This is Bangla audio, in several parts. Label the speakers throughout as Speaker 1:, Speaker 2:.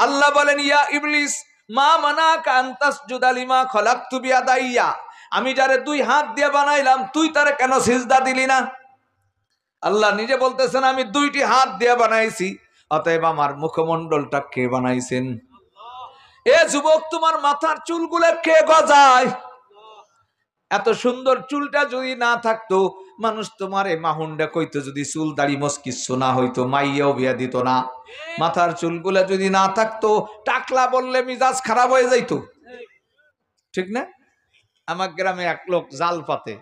Speaker 1: আল্লাহ বলেন ইয়া ইবলিস মা মানাকা আন তাসজুদা লিমা খলাকতু বিয়াদাইয়া, আমি যারে দুই হাত দিয়ে বানাইলাম তুই তারে কেন সিজদা দিলি না? আল্লাহ নিজে বলতেছেন আমি দুইটি হাত দিয়ে বানাইছি, অতএব আমার মুখমণ্ডলটা কে বানাইছেন? এ যুবক, তোমার মাথার চুলগুলো কে গজায়? এত সুন্দর চুলটা যদি না থাকতো, মানুষ তোমার এই মাহুন্ডা কইতো, যদি চুল দাড়ি মস্কিচ্ছ না হইতো, মাইয়াও বিয়া দিত না। মাথার চুলগুলা যদি না থাকতো, টাকলা বললে মিজাজ খারাপ হয়ে যাইতো, ঠিক না? আমার গ্রামে এক লোক জাল পাতে,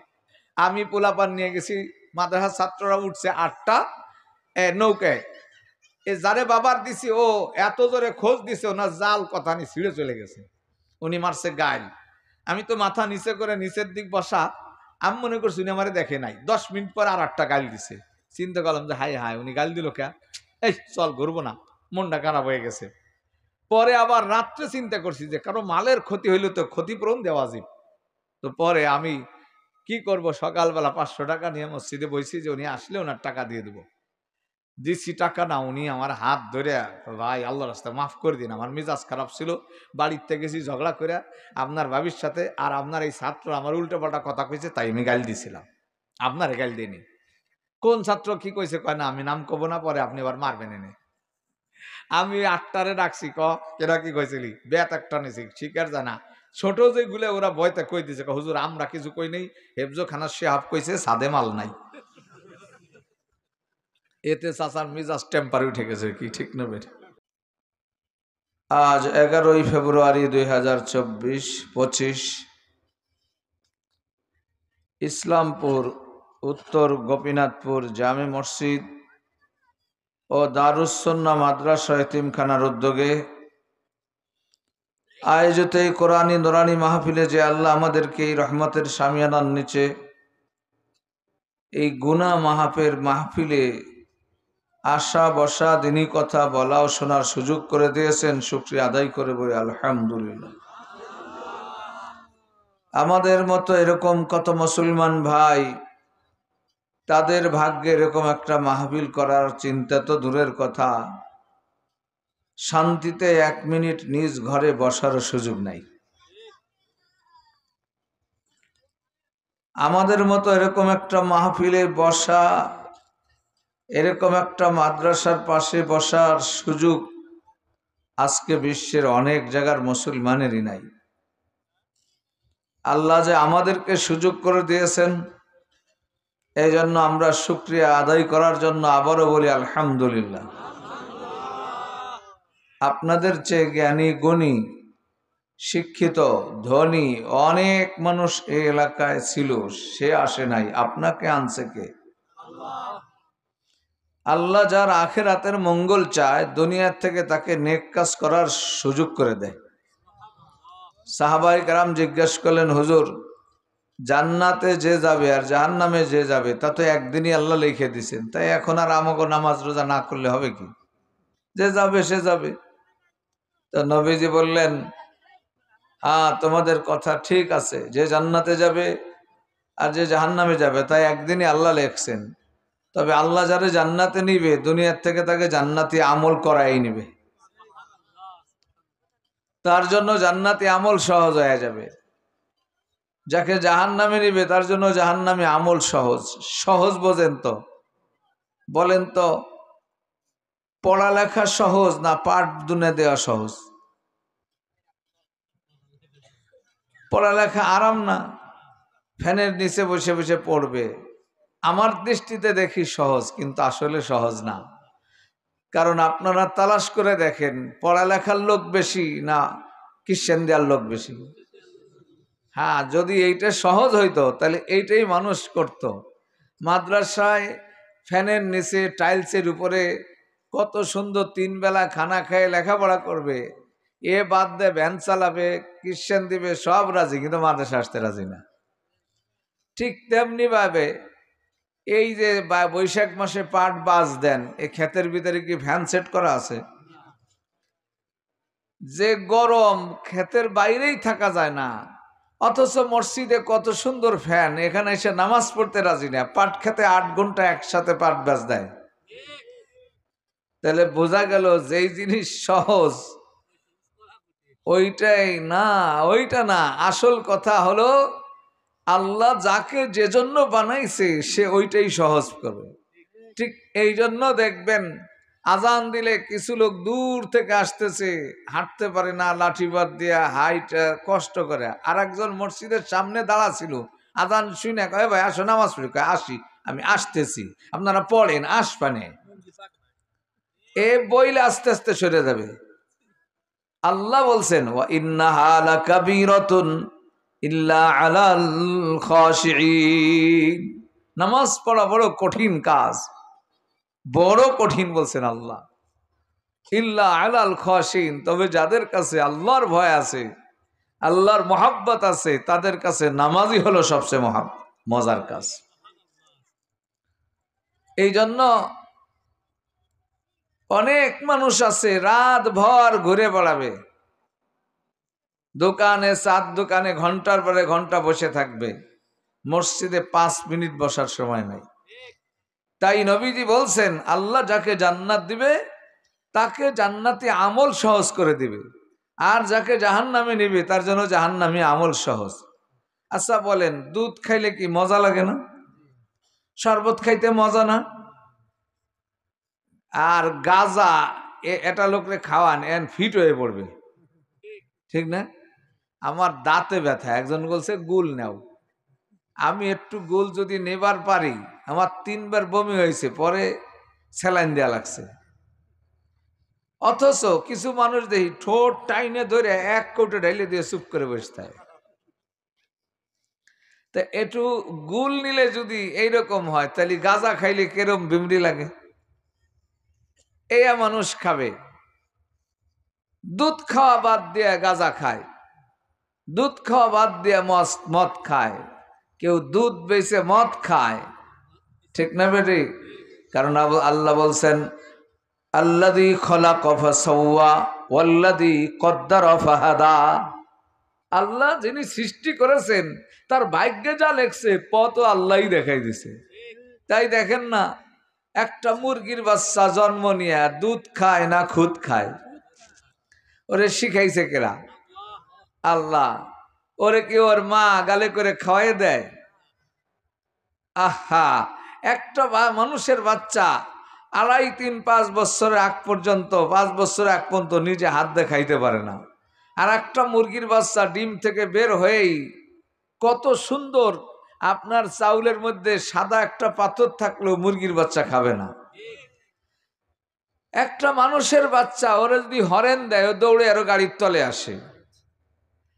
Speaker 1: আমি পোলাপান নিয়ে গেছি, মাদ্রাসার ছাত্ররা উঠছে 8টা নৌকায়, এ যারে বাবার দিছি ও এত জোরে খোঁজ দিছে, ওনার জাল কথা নি ছিঁড়ে চলে গেছে, উনি মারছে গাইল। আমি তো মাথা নিচে করে নিচের দিক বসা, আমি মনে করছি উনি আমারে দেখে নাই। 10 মিনিট পর আর একটা গাল দিছে। চিন্তা করলাম যে হাই হাই, উনি গাল দিল কে, এই চল ঘুরবো না, মনটা খারাপ হয়ে গেছে। পরে আবার রাত্রে চিন্তা করছি যে কারো মালের ক্ষতি হইলে তো ক্ষতিপূরণ দেওয়া যাবে। তো পরে আমি কি করব, সকালবেলা 500 টাকা নিয়ে মসজিদে বইছি যে উনি আসলে ওনার টাকা দিয়ে দেবো। দিচ্ছি টাকা না, উনি আমার হাত ধরে, ভাই আল্লাহর রাস্তায় মাফ করে দিন, আমার মেজাজ খারাপ ছিল, বাড়িতে গেছি ঝগড়া করে আপনার ভাবির সাথে, আর আপনার এই ছাত্র আমার উল্টোপাল্টা কথা কইছে, তাই আমি গাল দিছিলাম, আপনারে গাল দিইনি। কোন ছাত্র কি কইছে কয় না, আমি নাম কব না, পরে আপনি আবার মারবেন এনে। আমি 8টারে ডাকছি, এরা কি কইছিলি, বেত একটা নিছি, শিকার জানা ছোট যেগুলো ওরা ভয়তে কই দিছে, হুজুর আমরা কিছু কই নেই, হেফজো খানার সাহেব কইছে সাদে মাল নাই। এতে চাচার মিজাজ টেম্পারে উঠে গেছে, কি ঠিক না বের? আজ 11ই ফেব্রুয়ারি 2024-25 ইসলামপুর উত্তর গোপীনাথপুর জামে মসজিদ ও দারুস সুন্নাহ মাদ্রাসা এতিমখানার উদ্যোগে আয়োজিত এই কোরআনী নুরানী মাহফিলে যে আল্লাহ আমাদেরকে এই রহমতের শামিয়ানার নিচে এই গুনাহ মাহফের মাহফিলে আসা বসা দিনী কথা বলা ও শোনার সুযোগ করে দিয়েছেন, শুকরিয়া আদায় করে বলি আলহামদুলিল্লাহ। আমাদের মতো এরকম কত মুসলমান ভাই, তাদের ভাগ্যে এরকম একটা মাহফিল করার চিন্তা তো দূরের কথা, শান্তিতে 1 মিনিট নিজ ঘরে বসারও সুযোগ নাই। আমাদের মতো এরকম একটা মাহফিলে বসা, এরকম একটা মাদ্রাসার পাশে বসার সুযোগ আজকে বিশ্বের অনেক জায়গার মুসলমানেরই নাই। আল্লাহ যে আমাদেরকে সুযোগ করে দিয়েছেন, এই জন্য আমরা শুকরিয়া আদায় করার জন্য আবারও বলি আলহামদুলিল্লাহ। আপনাদের চেয়ে জ্ঞানী গুণী শিক্ষিত ধনী অনেক মানুষ এই এলাকায় ছিল, সে আসে নাই, আপনাকে আনছে কে? আল্লাহ যার আখিরাতের মঙ্গল চায়, দুনিয়ার থেকে তাকে নেক কাজ করার সুযোগ করে দেয়। সাহাবায়ে কেরাম জিজ্ঞেস করলেন, হুজুর জান্নাতে যে যাবে আর জাহান্নামে যে যাবে তা তো একদিনই আল্লাহ লিখে দিয়েছেন, তাই এখন আর আমাকে নামাজ রোজা না করলে হবে কি? যে যাবে সে যাবে। তো নবীজি বললেন, হ্যাঁ তোমাদের কথা ঠিক আছে, যে জান্নাতে যাবে আর যে জাহান্নামে যাবে তাই একদিনই আল্লাহ লিখছেন, তবে আল্লাহ যারা জান্নাতে নিবে দুনিয়ার থেকে তাকে জান্নাতি আমল করাই নিবে, তার জন্য জান্নাতি আমল সহজ হয়ে যাবে। যাকে জাহান্নামে নিবে তার জন্য জাহান্নামী আমল সহজ। সহজ বোঝেন তো? বলেন তো, পড়ালেখা সহজ না পাঠ দুনে দেওয়া সহজ? পড়ালেখা আরাম না? ফ্যানের নিচে বসে বসে পড়বে। আমার দৃষ্টিতে দেখি সহজ, কিন্তু আসলে সহজ না। কারণ আপনারা তালাশ করে দেখেন, পড়ালেখার লোক বেশি না খ্রিস্টান দেওয়ার লোক বেশি? হ্যাঁ, যদি এইটা সহজ হইতো তাহলে এইটাই মানুষ করত। মাদ্রাসায় ফ্যানের নিচে টাইলসের উপরে কত সুন্দর 3 বেলা খানা খেয়ে লেখাপড়া করবে, এ বাদ দিয়ে ভ্যান চালাবে, খ্রিস্টান দিবে, সব রাজি, কিন্তু মাদ্রাসা আসতে রাজি না। ঠিক তেমনি ভাবে এই যে বৈশাখ মাসে পাট বাজ দেন, এই ক্ষেতের ভিতরে কি ফ্যান সেট করা আছে? যে গরম, ক্ষেতের বাইরেই থাকা যায় না, অথচ মসজিদে কত সুন্দর ফ্যান, এখানে এসে নামাজ পড়তে রাজি না। পাট খেতে 8 ঘন্টা একসাথে পাট বাজ দেয়। তাহলে বোঝা গেল যেই জিনিস সহজ ওইটাই না, ওইটা না, আসল কথা হলো আল্লাহ যাকে যে জন্য বানাইছে সে ওইটাই সহজ করবে। ঠিক এই জন্য দেখবেন আজান দিলে কিছু লোক দূর থেকে আসতেছে, হাঁটতে পারে না, লাঠি বাদ দিয়া হাইট কষ্ট করে। আর একজন মসজিদের সামনে দাঁড়া ছিল, আজান শুনে কয় ভাই আসো নামাজ পড়ি, কয় আসি, আমি আসতেছি, আপনারা পড়েন আসপানে। এ বইলে আস্তে আস্তে সরে যাবে। আল্লাহ বলছেন ওয়া ইন্নাহা লাকাবীরাতুন ইল্লা আলাল খাশিঈন, নামাজ পড়া বড় কঠিন কাজ, বড় কঠিন বলছেন আল্লাহ। ইল্লা আলাল খাশিঈন, তবে যাদের কাছে আল্লাহর ভয় আছে, আল্লাহর মহাব্বত আছে, তাদের কাছে নামাজই হলো সবচেয়ে মজার কাজ। এই জন্য অনেক মানুষ আছে রাত ভর ঘুরে বেড়াবে, দোকানে চার দোকানে ঘন্টার পরে ঘন্টা বসে থাকবে, মসজিদে 5 মিনিট বসার সময় নাই। তাই নবীজি বলছেন আল্লাহ যাকে জান্নাত দিবে তাকে জান্নাতি আমল সহজ করে দিবে, আর যাকে জাহান্নামে নিবে তার জন্য জাহান্নামী আমল সহজ। আচ্ছা বলেন, দুধ খাইলে কি মজা লাগে না? শরবত খাইতে মজা না? আর গাজা এটা লোকরে খাওয়ান, এন ফিট হয়ে পড়বে, ঠিক না? আমার দাঁতে ব্যথা, একজন বলছে গুল নেও, আমি একটু গুল যদি নেবার পারি, আমার 3 বার বমি হয়েছে, পরে স্যালাইন দেওয়া লাগছে। অথচ কিছু মানুষ দেখি ঠোঁট টাইনে ধরে 1 কৌটো ঢাইলে দিয়ে চুপ করে বসে থাকে। তা একটু গুল নিলে যদি এইরকম হয়, তাহলে গাঁজা খাইলে কেরম বিমরি লাগে? এয়া মানুষ খাবে, দুধ খাওয়া বাদ দিয়ে গাঁজা খায়, দুধ খাওয়া বাদ দিয়ে মদ খায়, কেউ দুধ বেচে মদ খায়, ঠিক না বেটি? কারণ আল্লাহ বলছেন আল্লাযী খালাকা ফাসাওয়া ওয়াল্লাযী কদ্দারা ফাহাদা, আল্লাহ যিনি সৃষ্টি করেছেন তার ভাগ্যে যা লেখছে পথ আল্লাহই দেখাই দিছে। তাই দেখেন না, একটা মুরগির বাচ্চা জন্ম নিয়ে দুধ খায় না খুদ খায়? ওরে শিখাইছে কেরা? আল্লাহ। ওরে কি ওর মা গালে করে খাওয়াই দেয়? আহা, একটা মানুষের বাচ্চা 2.5, 3, 5 বছরের আগ পর্যন্ত, 5 বছরের আগ পর্যন্ত নিজে হাত দিয়ে খাইতে পারে না। আর একটা মুরগির বাচ্চা ডিম থেকে বের হয়েই কত সুন্দর, আপনার চাউলের মধ্যে সাদা একটা পাথর থাকলেও মুরগির বাচ্চা খাবে না। একটা মানুষের বাচ্চা ওরা যদি হরেন দেয়, ও দৌড়ে আরো গাড়ির তলে আসে।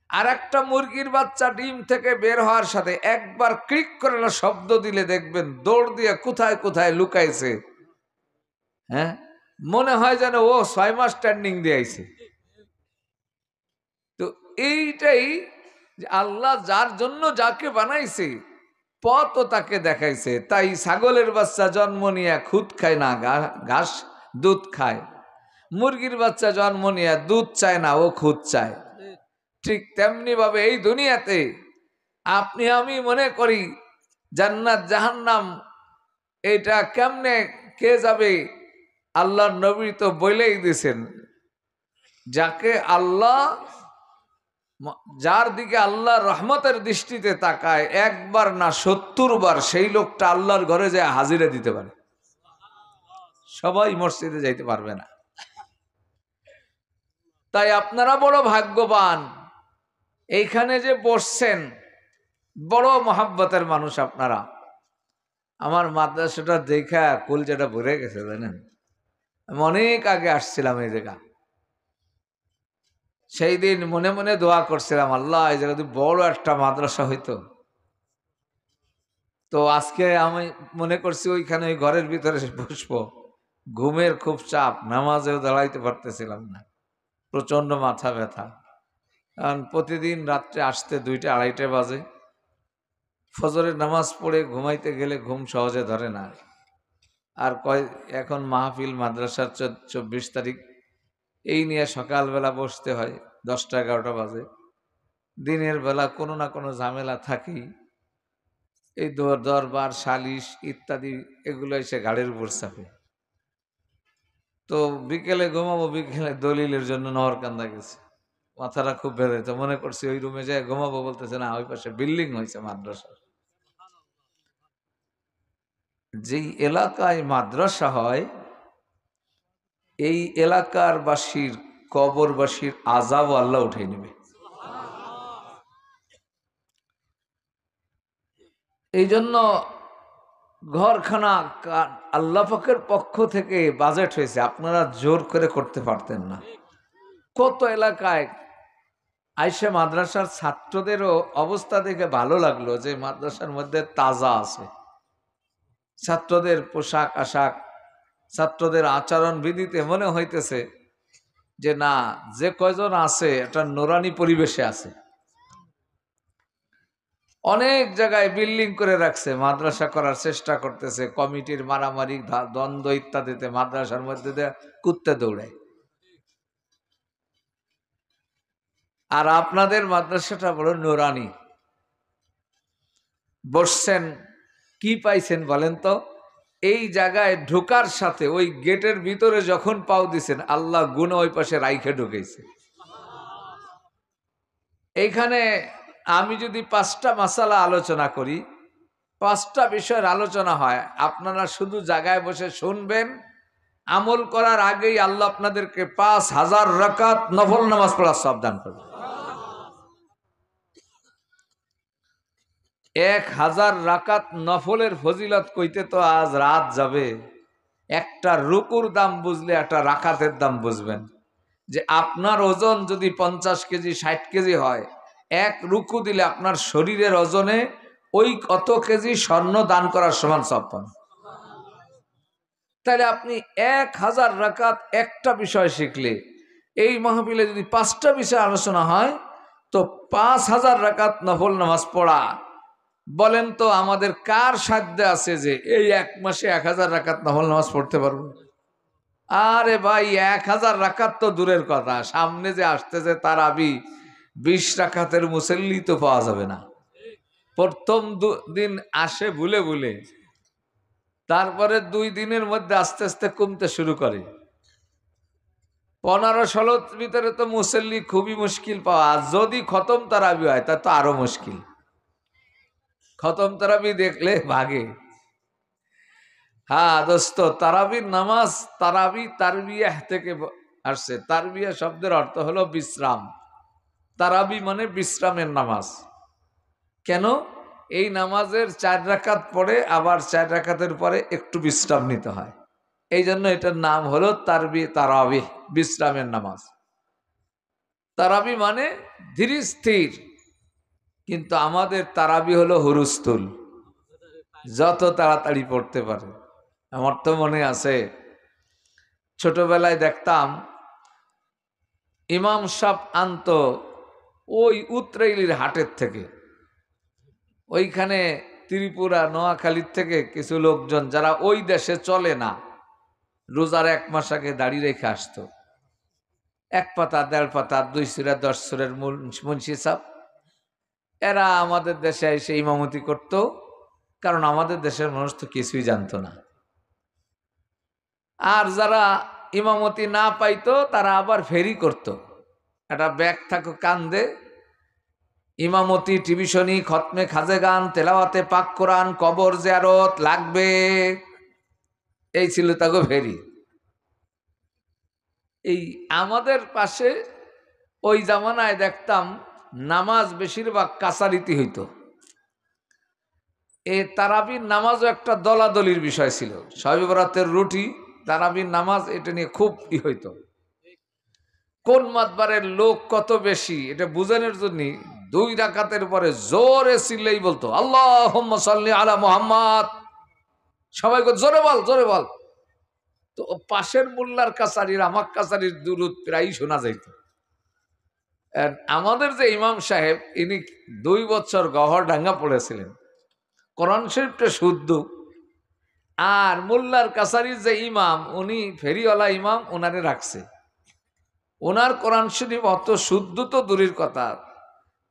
Speaker 1: আর একটা মুরগির বাচ্চা ডিম থেকে বের হওয়ার সাথে একবার ক্লিক করে না শব্দ দিলে দেখবেন দৌড় দিয়ে কোথায় কোথায় লুকাইছে। হ্যাঁ, মনে হয় যেন ও 6 মাস স্ট্যান্ডিং দিয়েছে। তো এইটাই আল্লাহ যার জন্য যাকে বানাইছে পথও তাকে দেখাইছে। তাই ছাগলের বাচ্চা জন্ম নিয়ে খুদ খায় না, ঘাস দুধ খায়। মুরগির বাচ্চা জন্ম নিয়ে দুধ চায় না, ও খুদ চায়। ঠিক তেমনি ভাবে এই দুনিয়াতে আপনি আমি মনে করি জান্নাত জাহান্নাম এটা কেমনে কে যাবে, আল্লাহর নবী তো বলেই দিয়েছেন, যাকে আল্লাহ, যার দিকে আল্লাহ রহমতের দৃষ্টিতে তাকায় 1 বার না 70 বার সেই লোকটা আল্লাহর ঘরে যায় হাজিরা দিতে পারে। সবাই মসজিদে যাইতে পারবে না। তাই আপনারা বড় ভাগ্যবান, এইখানে যে বসছেন, বড় মহাব্বতের মানুষ আপনারা। আমার মাদ্রাসাটা দেখা কলজাটা ভরে গেছে জানেন। আমি অনেক আগে আসছিলাম এই জায়গা, সেই দিন মনে মনে দোয়া করছিলাম, আল্লাহ এই জায়গা বড় একটা মাদ্রাসা হইতো। তো আজকে আমি মনে করছি ওইখানে ওই ঘরের ভিতরে বসবো, ঘুমের খুব চাপ, নামাজেও দাঁড়াইতে পারতেছিলাম না, প্রচন্ড মাথা ব্যথা। কারণ প্রতিদিন রাত্রে আসতে 2টা 2:30 বাজে, ফজরের নামাজ পড়ে ঘুমাইতে গেলে ঘুম সহজে ধরে না। আর এখন মাহফিল মাদ্রাসার 24 তারিখ, এই নিয়ে সকালবেলা বসতে হয় 10টা 11টা বাজে। দিনের বেলা কোনো না কোনো ঝামেলা থাকেই, এই দরবার সালিশ ইত্যাদি, এগুলো এসে ঘাড়ের উপর চাপে। তো বিকেলে ঘুমাবো, বিকেলে দলিলের জন্য নহরকান্দা গেছে, মাথাটা খুব বেড়েছে, মনে করছি ওই রুমে যায় ঘুমাবো, বলতেছে না ওই পাশে বিল্ডিং হয়েছে মাদ্রাসা। যেই এলাকায় মাদ্রাসা হয় এই এলাকার বাসীর কবরবাসীর আযাব আল্লাহ উঠে নেবে। এই জন্য ঘরখানা আল্লাহ পাকের পক্ষ থেকে বাজেট হয়েছে, আপনারা জোর করে করতে পারতেন না। কত এলাকায় আইসে মাদ্রাসার ছাত্রদেরও অবস্থা দেখে ভালো লাগলো যে মাদ্রাসার মধ্যে তাজা আছে, ছাত্রদের পোশাক আশাক, ছাত্রদের আচরণ বিধিতে মনে হইতেছে যে না, যে কয়জন আছে একটা নুরানি পরিবেশে আছে। অনেক জায়গায় বিল্ডিং করে রাখছে, মাদ্রাসা করার চেষ্টা করতেছে, কমিটির মারামারি দ্বন্দ্ব ইত্যাদিতে মাদ্রাসার মধ্যে দিয়ে কুত্তে দৌড়ায়। আর আপনাদের মাদ্রাসাটা বড় নুরানি। বসছেন কি পাইছেন বলেন তো? এই জায়গায় ঢোকার সাথে ওই গেটের ভিতরে যখন পাও দিছেন আল্লাহ গুণ ওই পাশে রাইখে ঢুকেছে। এইখানে আমি যদি 5টা মাসালা আলোচনা করি, 5টা বিষয়ের আলোচনা হয়, আপনারা শুধু জায়গায় বসে শুনবেন, আমল করার আগেই আল্লাহ আপনাদেরকে 5000 রাকাত নফল নামাজ পড়ার সওয়াব দান করবে। 1000 রাকাত নফলের ফজিলত কইতে তো আজ রাত যাবে। একটা রুকুর দাম বুঝলে একটা রাকাতের দাম বুঝবেন, যে আপনার ওজন যদি 50 কেজি 60 কেজি হয়, এক রুকু দিলে আপনার শরীরের ওজনে ওই কত কেজি স্বর্ণ দান করার সমান সওয়াব পান। তাহলে আপনি 1000 রাকাত একটা বিষয় শিখলে, এই মাহফিলে যদি 5টা বিষয় আলোচনা হয় তো 5000 রাকাত নফল নামাজ পড়া। বলেন তো আমাদের কার সাধ্য আছে যে এই এক মাসে 1000 রাকাত নফল নামাজ পড়তে পারবো? আরে ভাই 1000 রাকাত তো দূরের কথা, সামনে যে আসতেছে তারাবি 20 রাকাতের মুসল্লি তো পাওয়া যাবে না। প্রথম দিন আসে ভুলে ভুলে, তারপরে 2 দিনের মধ্যে আস্তে আস্তে কমতে শুরু করে। 15-16 ভিতরে তো মুসল্লি খুবই মুশকিল পাওয়া। যদি খতম তারাবি হয় তা তো আরো মুশকিল। খতম তারাবি দেখলে ভাগে। হ্যাঁ দোস্ত, তারাবির নামাজ, তারাবি তারবিয়াহ থেকে আসছে। তারবিয়া শব্দের অর্থ হলো বিশ্রাম। তারাবি মানে বিশ্রামের নামাজ। কেন? এই নামাজের 4 রাকাত পরে আবার 4 রাকাতের পরে একটু বিশ্রাম নিতে হয়, এই জন্য এটার নাম হলো তারাবি, বিশ্রামের নামাজ। তারাবি মানে ধীর স্থির, কিন্তু আমাদের তারাবি হলো হুরুস্তুল, যত তাড়াতাড়ি পড়তে পারে। আমার তো মনে আছে ছোটবেলায় দেখতাম ইমাম সাহেব আনতো ওই উত্রাইলির হাটের থেকে, ওইখানে ত্রিপুরা নোয়াখালীর থেকে কিছু লোকজন যারা ওই দেশে চলে না, রোজার 1 মাস আগে দাড়ি রেখে আসতো। 1 পাতা 1.5 পাতা 2 সুরা 10 সুরের মুন্সি সাহেব, এরা আমাদের দেশে এসে ইমামতি করত, কারণ আমাদের দেশের মানুষ তো কিছুই জানতো না। আর যারা ইমামতি না পাইতো তারা আবার ফেরি করত, একটা ব্যাগ থাকো কান্দে, ইমামতি, টিভিশনি, খতমে খাজে গান, তেলাওয়াতে পাক কোরআন, কবর জিয়ারত লাগবে, এই ছিল তাকে ফেরি। এই আমাদের পাশে ওই জামানায় দেখতাম নামাজ বেশিরভাগ কাছারিতি হইতো। এই তারাবির নামাজও একটা দলাদলির বিষয় ছিল। শবে বরাতের রুটি, তারাবির নামাজ, এটা নিয়ে খুব হইতো। কোন মাতবারের লোক কত বেশি এটা বুঝানোর জন্য 2 রাকাতের পরে জোরে চিল্লেই বলতো আল্লাহুম্মা সাল্লি আলা মুহাম্মাদ, সবাই জোরে বল জোরে বল। তো পাশের মোল্লার কাছারির, আমার কাছারির দুরুদ প্রায়ই শোনা যাইত। আমাদের যে ইমাম সাহেব, ইনি 2 বছর গহরডাঙ্গা পড়েছিলেন, কোরআন শরীফটা শুদ্ধ। আর মোল্লার কাছারির যে ইমাম, উনি ফেরিওয়ালা ইমাম, ওনারে রাখছে। ওনার কোরআন শরীফ অত শুদ্ধ তো দূরের কথা,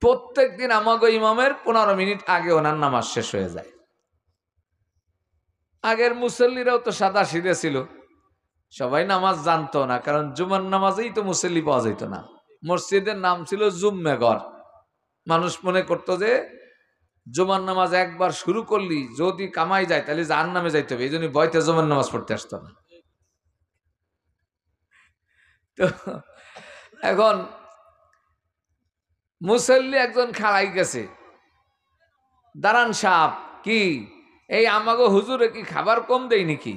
Speaker 1: প্রত্যেক দিন আমাগো ইমামের 15 মিনিট আগে ওনার নামাজ শেষ হয়ে যায়। আগের মুসল্লিরাও তো সাদা সিধে ছিল, সবাই নামাজ জানতো না, কারণ জুমার নামাজেই তো মুসল্লি পাওয়া যেত না। মসজিদের নাম ছিল জুম্মেঘর। মানুষ মনে করতো যে জুমার নামাজ একবার শুরু করলি যদি কামাই যায় তাহলে জাহান্নামে যাইতে হবে, এই জন্য ভয়তে জুমার নামাজ পড়তে আসতো না। তো এখন মুসল্লি একজন খাড়াই গেছে, দাঁড়ান সাপ কি এই আমাগো হুজুরে কি খাবার কম দেয় নাকি?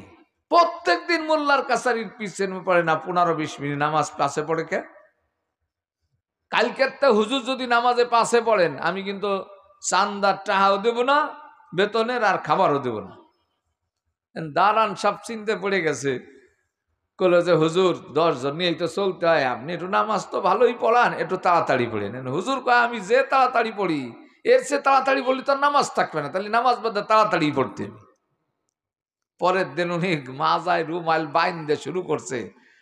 Speaker 1: প্রত্যেকদিন মোল্লার কাছারির পিছনে পড়ে না 15-20 মিনিট নামাজ পাশে পড়ে কে? কালকের তো হুজুর যদি নামাজে পাশে পড়েন আমি কিন্তু চান্দার টাকাও দেব না, বেতনের আর খাবারও দেব না। দাঁড়ান সব চিনতে পড়ে গেছে, কল যে হুজুর 10 জন নিয়েই তো চলতে হয়, আপনি একটু নামাজ তো ভালোই পড়ান, একটু তাড়াতাড়ি পড়ে নেন। হুজুর কয় আমি যে তাড়াতাড়ি পড়ি এর চেয়ে তাড়াতাড়ি পড়লি তো নামাজ থাকবে না, তাহলে নামাজ বাদে তাড়াতাড়ি পড়তে। পরের দিন উনি মাজায় রুমাল বাইন দিয়ে শুরু করছে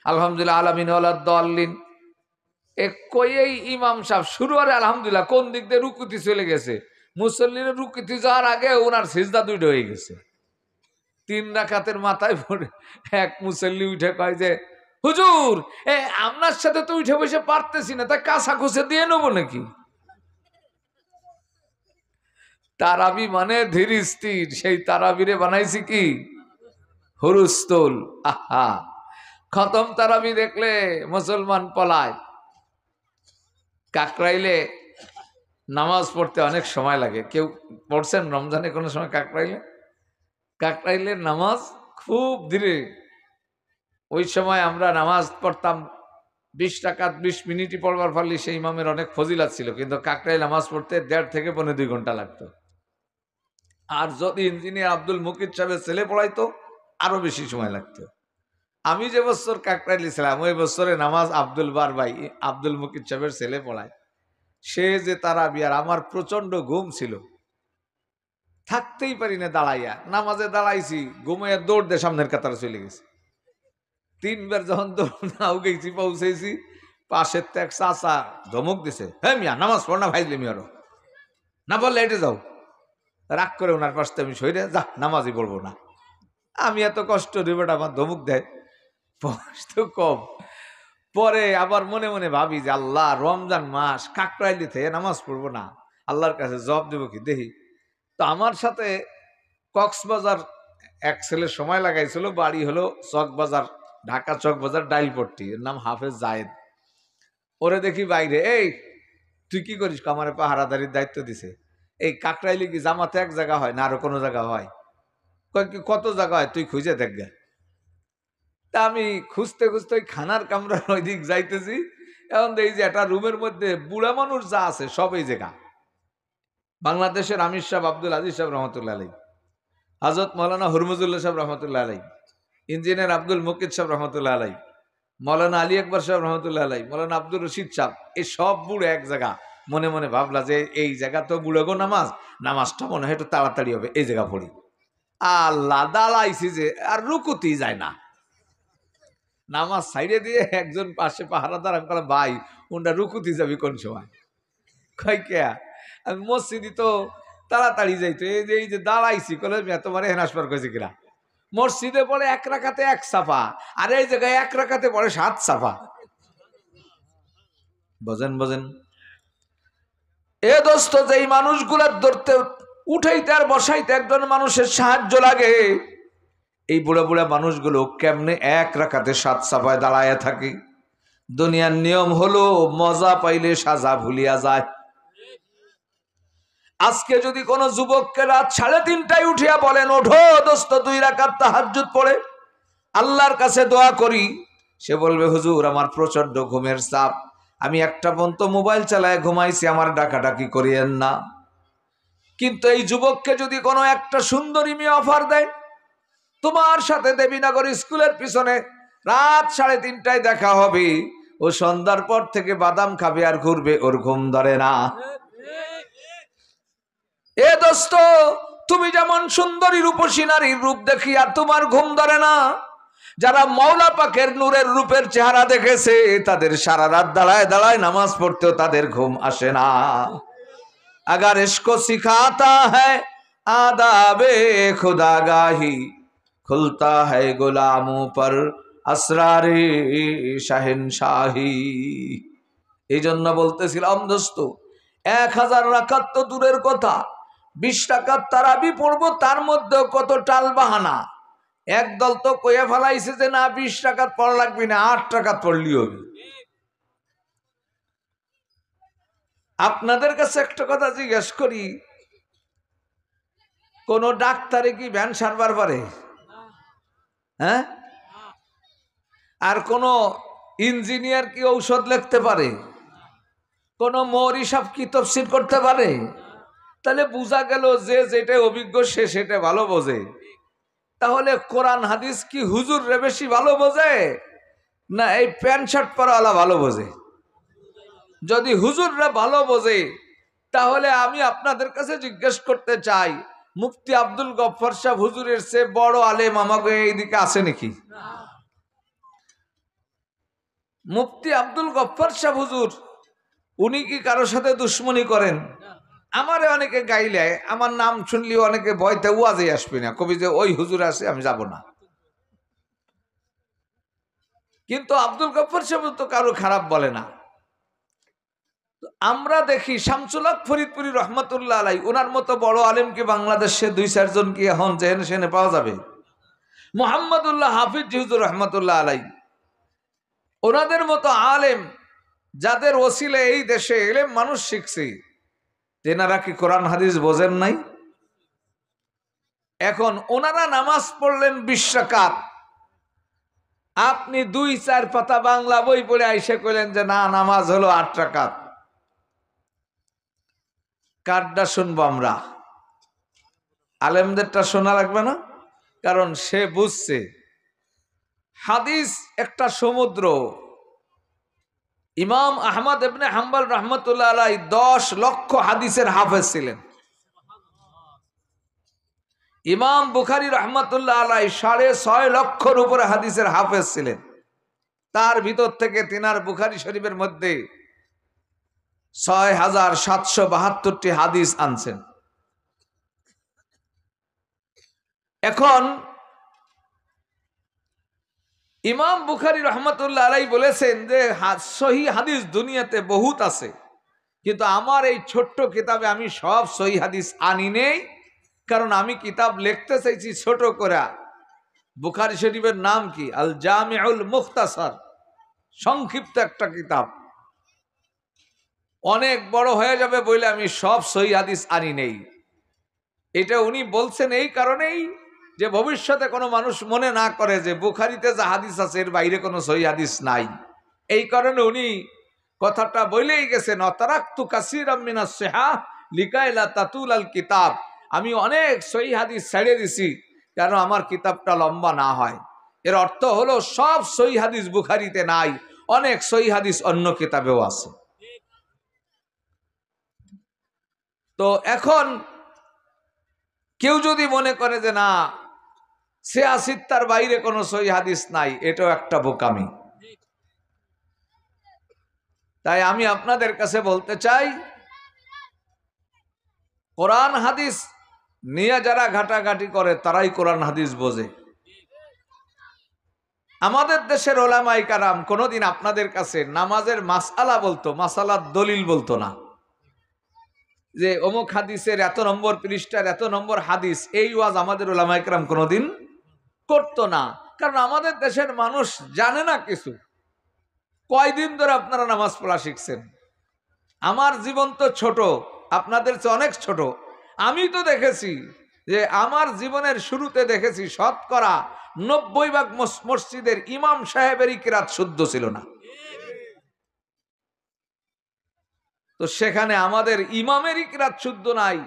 Speaker 1: আলহামদুলিল্লাহ আলামিন ওয়ালাদ দাল্লিন। এই ইমাম সাহেব শুরু করে আলহামদুলিল্লাহ, কোন দিক দিয়ে রুকুতি চলে গেছে, মুসল্লির রুকুতি যাওয়ার আগে ওনার সিজদা 2টা হয়ে গেছে। 3 রাকাতের মাথায় পড়ে এক মুসল্লি উঠে কয় যে হুজুর আপনার সাথে তো উঠে বসে পারতেছি না, তাই কাঁচা খুঁজে দিয়ে নেবো নাকি? তারাবি মানে ধীর স্থির, সেই তারাবিরে বানাইছি কি হুরুস্তুল। আহা, খতম তারাবি দেখলে মুসলমান পলায়। কাকরাইলে নামাজ পড়তে অনেক সময় লাগে। কেউ পড়ছেন রমজানে কোনো সময় কাকরাইলে? কাকরাইলের নামাজ খুব ধীরে। ওই সময় আমরা নামাজ পড়তাম 20 রাকাত 20 মিনিটই পড়বার ফলে সেই ইমামের অনেক ফজিলাত ছিল, কিন্তু কাকরাইল নামাজ পড়তে 1.5 থেকে 2 ঘন্টা লাগতো। আর যদি ইঞ্জিনিয়ার আব্দুল মুকিত সাহেবের ছেলে পড়াইতো আরো বেশি সময় লাগতো। আমি যে বছর কাকরাইলে ছিলাম ওই বছরে নামাজ আব্দুল বার ভাই আব্দুল মুকিত সাহেবের ছেলে পড়ায়, সে যে তারাবি, আর আমার প্রচন্ড ঘুম ছিল, থাকতেই পারি না দাঁড়াইয়া। নামাজে দাঁড়াইছি, ঘুমাইয়া দৌড় দিয়ে সামনের কাতারে চলে গেছি। 3 বার যখন দৌড় নাও গেছি পৌঁছেছি, পাশের তো এক চাচা ধমক দিছে, হ্যাঁ মিয়া নামাজ পড় না ভাইলে মিয়ারও না, বললে হেঁটে যাও। রাগ করে ওনার পাশে আমি সইরে যা নামাজই পড়বো না। আমি এত কষ্ট রিবেট আমার ধমক দেয়, বয়স তো কম। পরে আবার মনে মনে ভাবি যে আল্লাহ রমজান মাস কাকরাইলে থেকে নামাজ পড়বো না, আল্লাহর কাছে জবাব দেবো কি দেখি। তো আমার সাথে কক্সবাজার এক ছেলে সময় লাগাইছিল, বাড়ি হলো চকবাজার, ঢাকা চকবাজার ডাইলপট্টি, এর নাম হাফেজ জায়েদ। ওরে দেখি বাইরে, এই তুই কি করিস? আমারে পাহারাদারির দায়িত্ব দিছে। এই কাকরাইলে কি জামাতে এক জায়গা হয় না আরো কোনো জায়গা হয়? কত জায়গা হয় তুই খুঁজে দেখ গে। তা আমি খুঁজতে খুঁজতে ওই খানার কামরার ওই দিক যাইতেছি, এখন এই যে একটা রুমের মধ্যে বুড়া মানুষ যা আছে সব এই জায়গা। বাংলাদেশের আমির সাহেব আব্দুল আজিজ সাহেব রহমতুল্লাহ আলাই, হযরত মৌলানা হুরমুজুল্লাহ সাহেব রহমতুল্লাহ আলাই, ইঞ্জিনিয়ার আব্দুল মুকিত সাহেব রহমতুল্লাহ আলাই, মৌলানা আলী আকবর সাহেব রহমতুল্লাহ আলাই, মৌলানা আব্দুর রশিদ সাহেব, এই সব বুড়ো এক জায়গা। মনে মনে ভাবলা যে এই জায়গা তো বুড়ো গো, নামাজটা মনে হয় একটু তাড়াতাড়ি হবে, এই জায়গা পড়ি। আল্লাহ দাঁড়াইছি যে আর রুকুতেই যায় না। নামাজ সাইডে দিয়ে একজন পাশে পাহারাদার, আমি বললাম ভাই ওনটা রুকুতি যাবি কোন সময়? কয় কে? আমি মসজিদই তো তাড়াতাড়ি যাইতো, এই যে দাঁড়াইছি কলে তোমার হেনাসপার কয়েছে কিনা। মসজিদে পড়ে 1 রাকাতে 1 সাফা, আর এই জায়গায় 1 রাকাতে পড়ে 7 সাফা। বোঝেন এ দোস্ত, যেই মানুষগুলার ধরতে উঠাইতে আর বসাইতে একজন মানুষের সাহায্য লাগে, এই বুড়া বুড়া মানুষগুলো কেমনে 1 রাকাতে 7 সাফায় দাঁড়ায় থাকে? দুনিয়ার নিয়ম হলো মজা পাইলে সাজা ভুলিয়া যায়। আজকে যদি কোনো যুবককে রাত 3:30টায় উঠিয়া বলেন ওঠো দোস্ত 2 রাকাত তাহাজ্জুদ পড়ে আল্লাহর কাছে দোয়া করি, সে বলবে হুজুর আমার প্রচন্ড ঘুমের চাপ, আমি 1টা পর্যন্ত মোবাইল চালায় ঘুমাইছি, আমার ডাকাডাকি করিয়েন না। কিন্তু এই যুবককে যদি কোনো একটা সুন্দরী মেয়ে অফার দেয়, তোমার সাথে দেবীনগর স্কুলের পিছনে রাত 3:30টায় দেখা হবে, ও সন্ধ্যার পর থেকে বাদাম খাবে আর ঘুরবে, ওর ঘুম ধরে না। এ দোস্ত, তুমি যেমন সুন্দরী রূপসী নারীর রূপ দেখি আর তোমার ঘুম ধরে না, যারা মাওলা পাকের নূরের রূপের চেহারা দেখেছে তাদের সারা রাত দাঁড়ায় দাঁড়ায় নামাজ পড়তেও তাদের ঘুম আসে না। अगर इसको सिखाता है आदाबे खुदागाही, खुलता है गुलामों पर असरारे शहनशाही। এই জন্য বলতেছিলাম দোস্ত, 1000 রাকাত তো দূরের কথা, 20 রাকাত তারাবি পড়বো, তার মধ্যে কত টাল বাহানা। একদল তো কয়ে ফেলাইছে যে না 20 রাকাত পড়া লাগবে না, 8 রাকাত পড়লি হবে। আপনাদের কাছে একটা কথা জিজ্ঞেস করি, কোন ডাক্তারে কি ভ্যান সারবার পারে? হ্যাঁ? আর কোন ইঞ্জিনিয়ার কি ঔষধ লিখতে পারে? কোন মৌরি সাহেব কি তফসির করতে পারে? তাহলে বোঝা গেল যে যেটা অভিজ্ঞ সে সেটা ভালো বোঝে। তাহলে কোরআন হাদিস কি হুজুর রে বেশি ভালো বোঝে না এই প্যান্ট শার্ট পরাওয়ালা ভালো বোঝে? যদি হুজুর রে ভালো বোঝে তাহলে আমি আপনাদের কাছে জিজ্ঞেস করতে চাই, মুফতি আব্দুল গফফার সাহেব হুজুরের চেয়ে বড় আলেম আমাকে এইদিকে আছে নাকি? মুফতি আব্দুল গফফার সাহেব হুজুর উনি কি কারোর সাথে দুশ্মনী করেন? আমারে অনেকে গাইলে, আমার নাম শুনলি অনেকে ভয়তে ওয়াজে আসবে না, কবি যে ওই হুজুর আছে আমি যাব না। কিন্তু আব্দুল গফফার সাহেব তো কারো খারাপ বলে না। আমরা দেখি শামসুল হক ফরিদপুরি রহমতুল্লাহ আলাই, ওনার মতো বড় আলেমকে বাংলাদেশে 2-4 জন কি এখন জেনে সেনে পাওয়া যাবে? মোহাম্মদুল্লাহ হাফিজ হুজুর রহমতুল্লাহ আলাই, ওনাদের মতো আলেম যাদের ওসিলে এই দেশে এলেম মানুষ শিখছে, তেনারা কি কোরআন হাদিস বোঝেন নাই? এখন ওনারা নামাজ পড়লেন 20 রাকাত, আপনি 2-4 পাতা বাংলা বই পড়ে আইসে কইলেন যে না নামাজ হলো 8 রাকাত। কারটা শুনবো আমরা? আলেমদেরটা শোনা লাগবে না? কারণ সে বুঝছে হাদিস একটা সমুদ্র। ইমাম আহমদ ইবনে হাম্বল রহমতুল্লাহ আলাই 10 লক্ষ হাদিসের হাফেজ ছিলেন। ইমাম বুখারী রহমতুল্লাহ আলাই 6.5 লক্ষর উপরে হাদিসের হাফেজ ছিলেন। তার ভিতর থেকে তিনার বুখারী শরীফের মধ্যে 6772টি হাদিস আনছেন। এখন ইমাম বুখারী রহমতুল্লাহ আলাই বলেছেন যে সহি হাদিস দুনিয়াতে বহুত আছে, কিন্তু আমার এই ছোট্ট কিতাবে আমি সব সহি হাদিস আনি নেই, কারণ আমি কিতাব লিখতে চাইছি ছোট করে। বুখারী শরীফের নাম কি? আল জামিউল মুখতাসার, সংক্ষিপ্ত একটা কিতাব, অনেক বড় হয়ে যাবে বলে আমি সব সহি হাদিস আনি নেই। এটা উনি বলছেন এই কারণেই যে ভবিষ্যতে কোনো মানুষ মনে না করে যে বুখারীতে যা হাদিস আছে এর বাইরে কোনো সহি হাদিস নাই। এই কারণে উনি কথাটা বলেই গেছেন, অতারাক্তু কাসীরাম মিনাস সিহাহ লিকাই লা তাতুল আল কিতাব, আমি অনেক সহি হাদিস ছেড়ে দিছি কারণ আমার কিতাবটা লম্বা না হয়। এর অর্থ হলো সব সহি হাদিস বুখারীতে নাই, অনেক সহি হাদিস অন্য কিতাবেও আছে। তো এখন কেউ যদি মনে করে যে না 86টার বাইরে কোনো সহি হাদিস নাই, এটাও একটা বোকামি। তাই আমি আপনাদের কাছে বলতে চাই, কোরআন হাদিস নিয়ে যারা ঘাটাঘাটি করে তারাই কোরআন হাদিস বোঝে। আমাদের দেশের ওলামায়ে কেরাম কোনোদিন আপনাদের কাছে নামাজের মাসআলা বলতো, মাসালার দলিল বলতো না, যে অমুক হাদিসের এত নম্বর পৃষ্ঠার এত নম্বর হাদিস, এই ওয়াজ আমাদের ওলামায়ে কেরাম কোনোদিন করতো না। কারণ আমাদের দেশের মানুষ জানে না কিছু। কয়দিন ধরে আপনারা নামাজ পড়া শিখছেন? আমার জীবন তো ছোট, আপনাদের চেয়ে অনেক ছোট। আমি তো দেখেছি যে আমার জীবনের শুরুতে দেখেছি শতকরা 90 ভাগ মসজিদের ইমাম সাহেবেরই কিরাত শুদ্ধ ছিল না। তো সেখানে আমাদের ইমামেরই কিরাত শুদ্ধ নাই,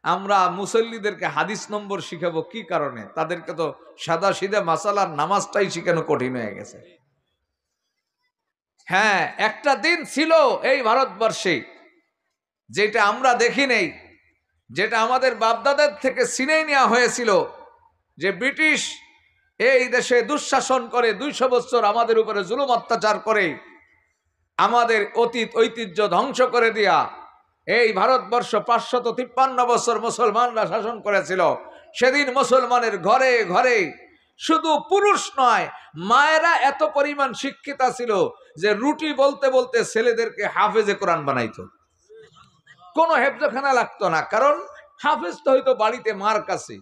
Speaker 1: আমরা মুসল্লিদেরকে হাদিস নম্বর শিখাবো কি কারণে? তাদেরকে তো সাদা সিধা মাসালার নামাজটাই শিখানো কঠিন হয়ে গেছে। হ্যাঁ, একটা দিন ছিল এই ভারতবর্ষে যেটা আমরা দেখি নেই, যেটা আমাদের বাপদাদার থেকে ছিনিয়ে নেওয়া হয়েছিল, যে ব্রিটিশ এই দেশে দুঃশাসন করে 200 বছর আমাদের উপরে জুলুম অত্যাচার করে আমাদের অতীত ঐতিহ্য ধ্বংস করে দিয়া এই ভারতবর্ষ 553 বছর মুসলমানরা শাসন করেছিল। সেদিন মুসলমানের ঘরে ঘরে শুধু পুরুষ নয়, মায়েরা এত পরিমাণ শিক্ষিতা ছিল যে রুটি বলতে বলতে ছেলেদেরকে হাফেজে কোরআন বানাইতো। কোনো হেফজখানা লাগতো না, কারণ হাফেজ তো হয়তো বাড়িতে মার কাছে,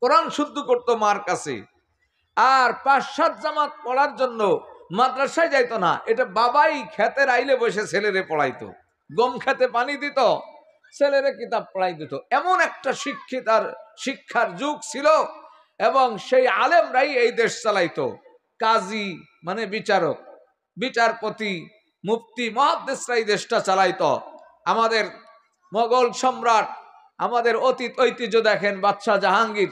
Speaker 1: কোরআন শুদ্ধ করতো মার কাছে। আর 5-7 জামাত পড়ার জন্য মাদ্রাসায় যাইতো না, এটা বাবাই খেতের আইলে বসে ছেলেরে পড়াইতো, গম খেতে পানি দিত, ছেলেরে কিতাব পড়াই দিত। এমন একটা শিক্ষার যুগ ছিল, এবং সেই আলেমরাই এই দেশ চালাইতো। কাজী মানে বিচারক, বিচারপতি, মুফতি, মুহাদ্দিসরাই দেশটা চালাইতো। আমাদের মোগল সম্রাট, আমাদের অতীত ঐতিহ্য দেখেন, বাদশাহ জাহাঙ্গীর,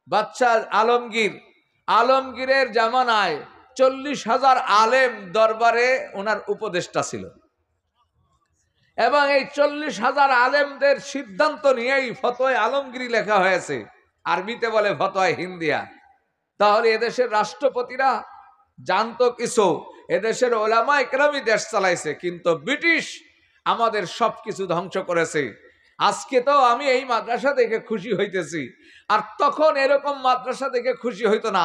Speaker 1: বাদশাহ আলমগীরের জামানায় 40,000 আলেম দরবারে ওনার উপদেষ্টা ছিল, এবং এই 40,000 আলেমদের সিদ্ধান্ত নিয়েই ফতোয়া আলমগীরি লেখা হয়েছে, আরবিতে বলে ফতোয়া হিন্দিয়া। তাহলে এদেশের রাষ্ট্রপতিরা জানতো কিছু, এদেশের ওলামা ইকরামই দেশ চালাইছে, কিন্তু ব্রিটিশ আমাদের সবকিছু ধ্বংস করেছে। আজকে তো আমি এই মাদ্রাসা দেখে খুশি হইতেছি, আর তখন এরকম মাদ্রাসা দেখে খুশি হইতো না।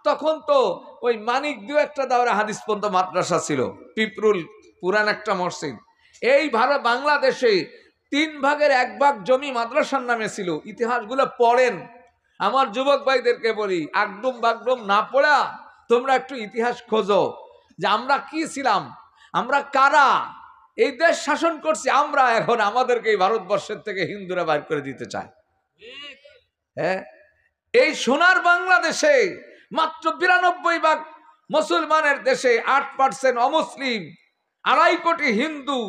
Speaker 1: তখন তো ওই মানিক দু একটা দাওরা হাদিস পর্যন্ত মাদ্রাসা ছিল, পিপরুল পুরান একটা মসজিদ। এই বাংলাদেশে 3 ভাগের 1 ভাগ জমি মাদ্রাসার নামে ছিল। ইতিহাসগুলো পড়েন, আমার যুবক ভাইদেরকে বলি, আগডুম বাগডুম না পড়া তোমরা একটু ইতিহাস খোঁজো, যে আমরা কি ছিলাম, আমরা কারা, এই দেশ শাসন করছি আমরা, এখন আমাদেরকে এই ভারতবর্ষের থেকে হিন্দুরা বাইর করে দিতে চায়। হ্যাঁ, এই সোনার বাংলাদেশে মাত্র 92 ভাগ মুসলমানের দেশে 8% অমুসলিম, 2.5 কোটি হিন্দু,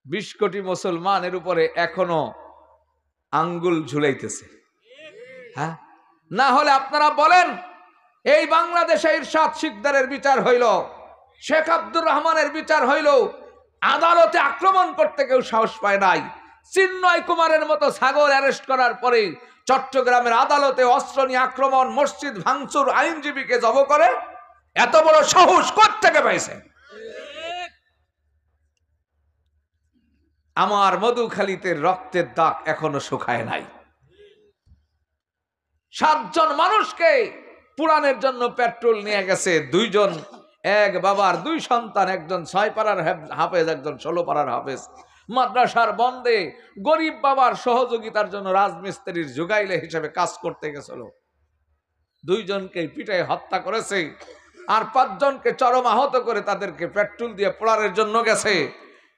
Speaker 1: 20 কোটি মুসলমানের উপরে এখনো আঙ্গুল ঝুলাইতেছে। হ্যাঁ, না হলে আপনারা বলেন, এই বাংলাদেশে ইরশাদ শিকদারের বিচার হইল, শেখ আব্দুর রহমানের বিচার হইল, আদালতে আক্রমণ করতে কেউ সাহস পায় নাই। চিন্ময় কুমারের মতো ছাগল অ্যারেস্ট করার পরে চট্টগ্রামের আদালতে অস্ত্র নিয়ে আক্রমণ, মসজিদ ভাঙচুর, আইনজীবীকে জব করে, এত বড় সাহস কোত্থেকে পাইছে? আমার মধুখালীতে রক্তের দাগ এখনো শুকায় নাই। 7 জন মানুষকে পুরাণের জন্য পেট্রোল নিয়ে গেছে, 2 জন, এক বাবার 2 সন্তান, একজন 6 পাড়ার হাফেজ, একজন 16 পাড়ার হাফেজ। মাদ্রাসার বন্ধে গরিব বাবার সহযোগিতার জন্য রাজমিস্ত্রির জুগাইলে হিসেবে কাজ করতে গেছিল, 2 জনকে পিটাই হত্যা করেছে, আর 5 জনকে চরম আহত করে তাদেরকে পেট্রোল দিয়ে পোড়ানোর জন্য গেছে।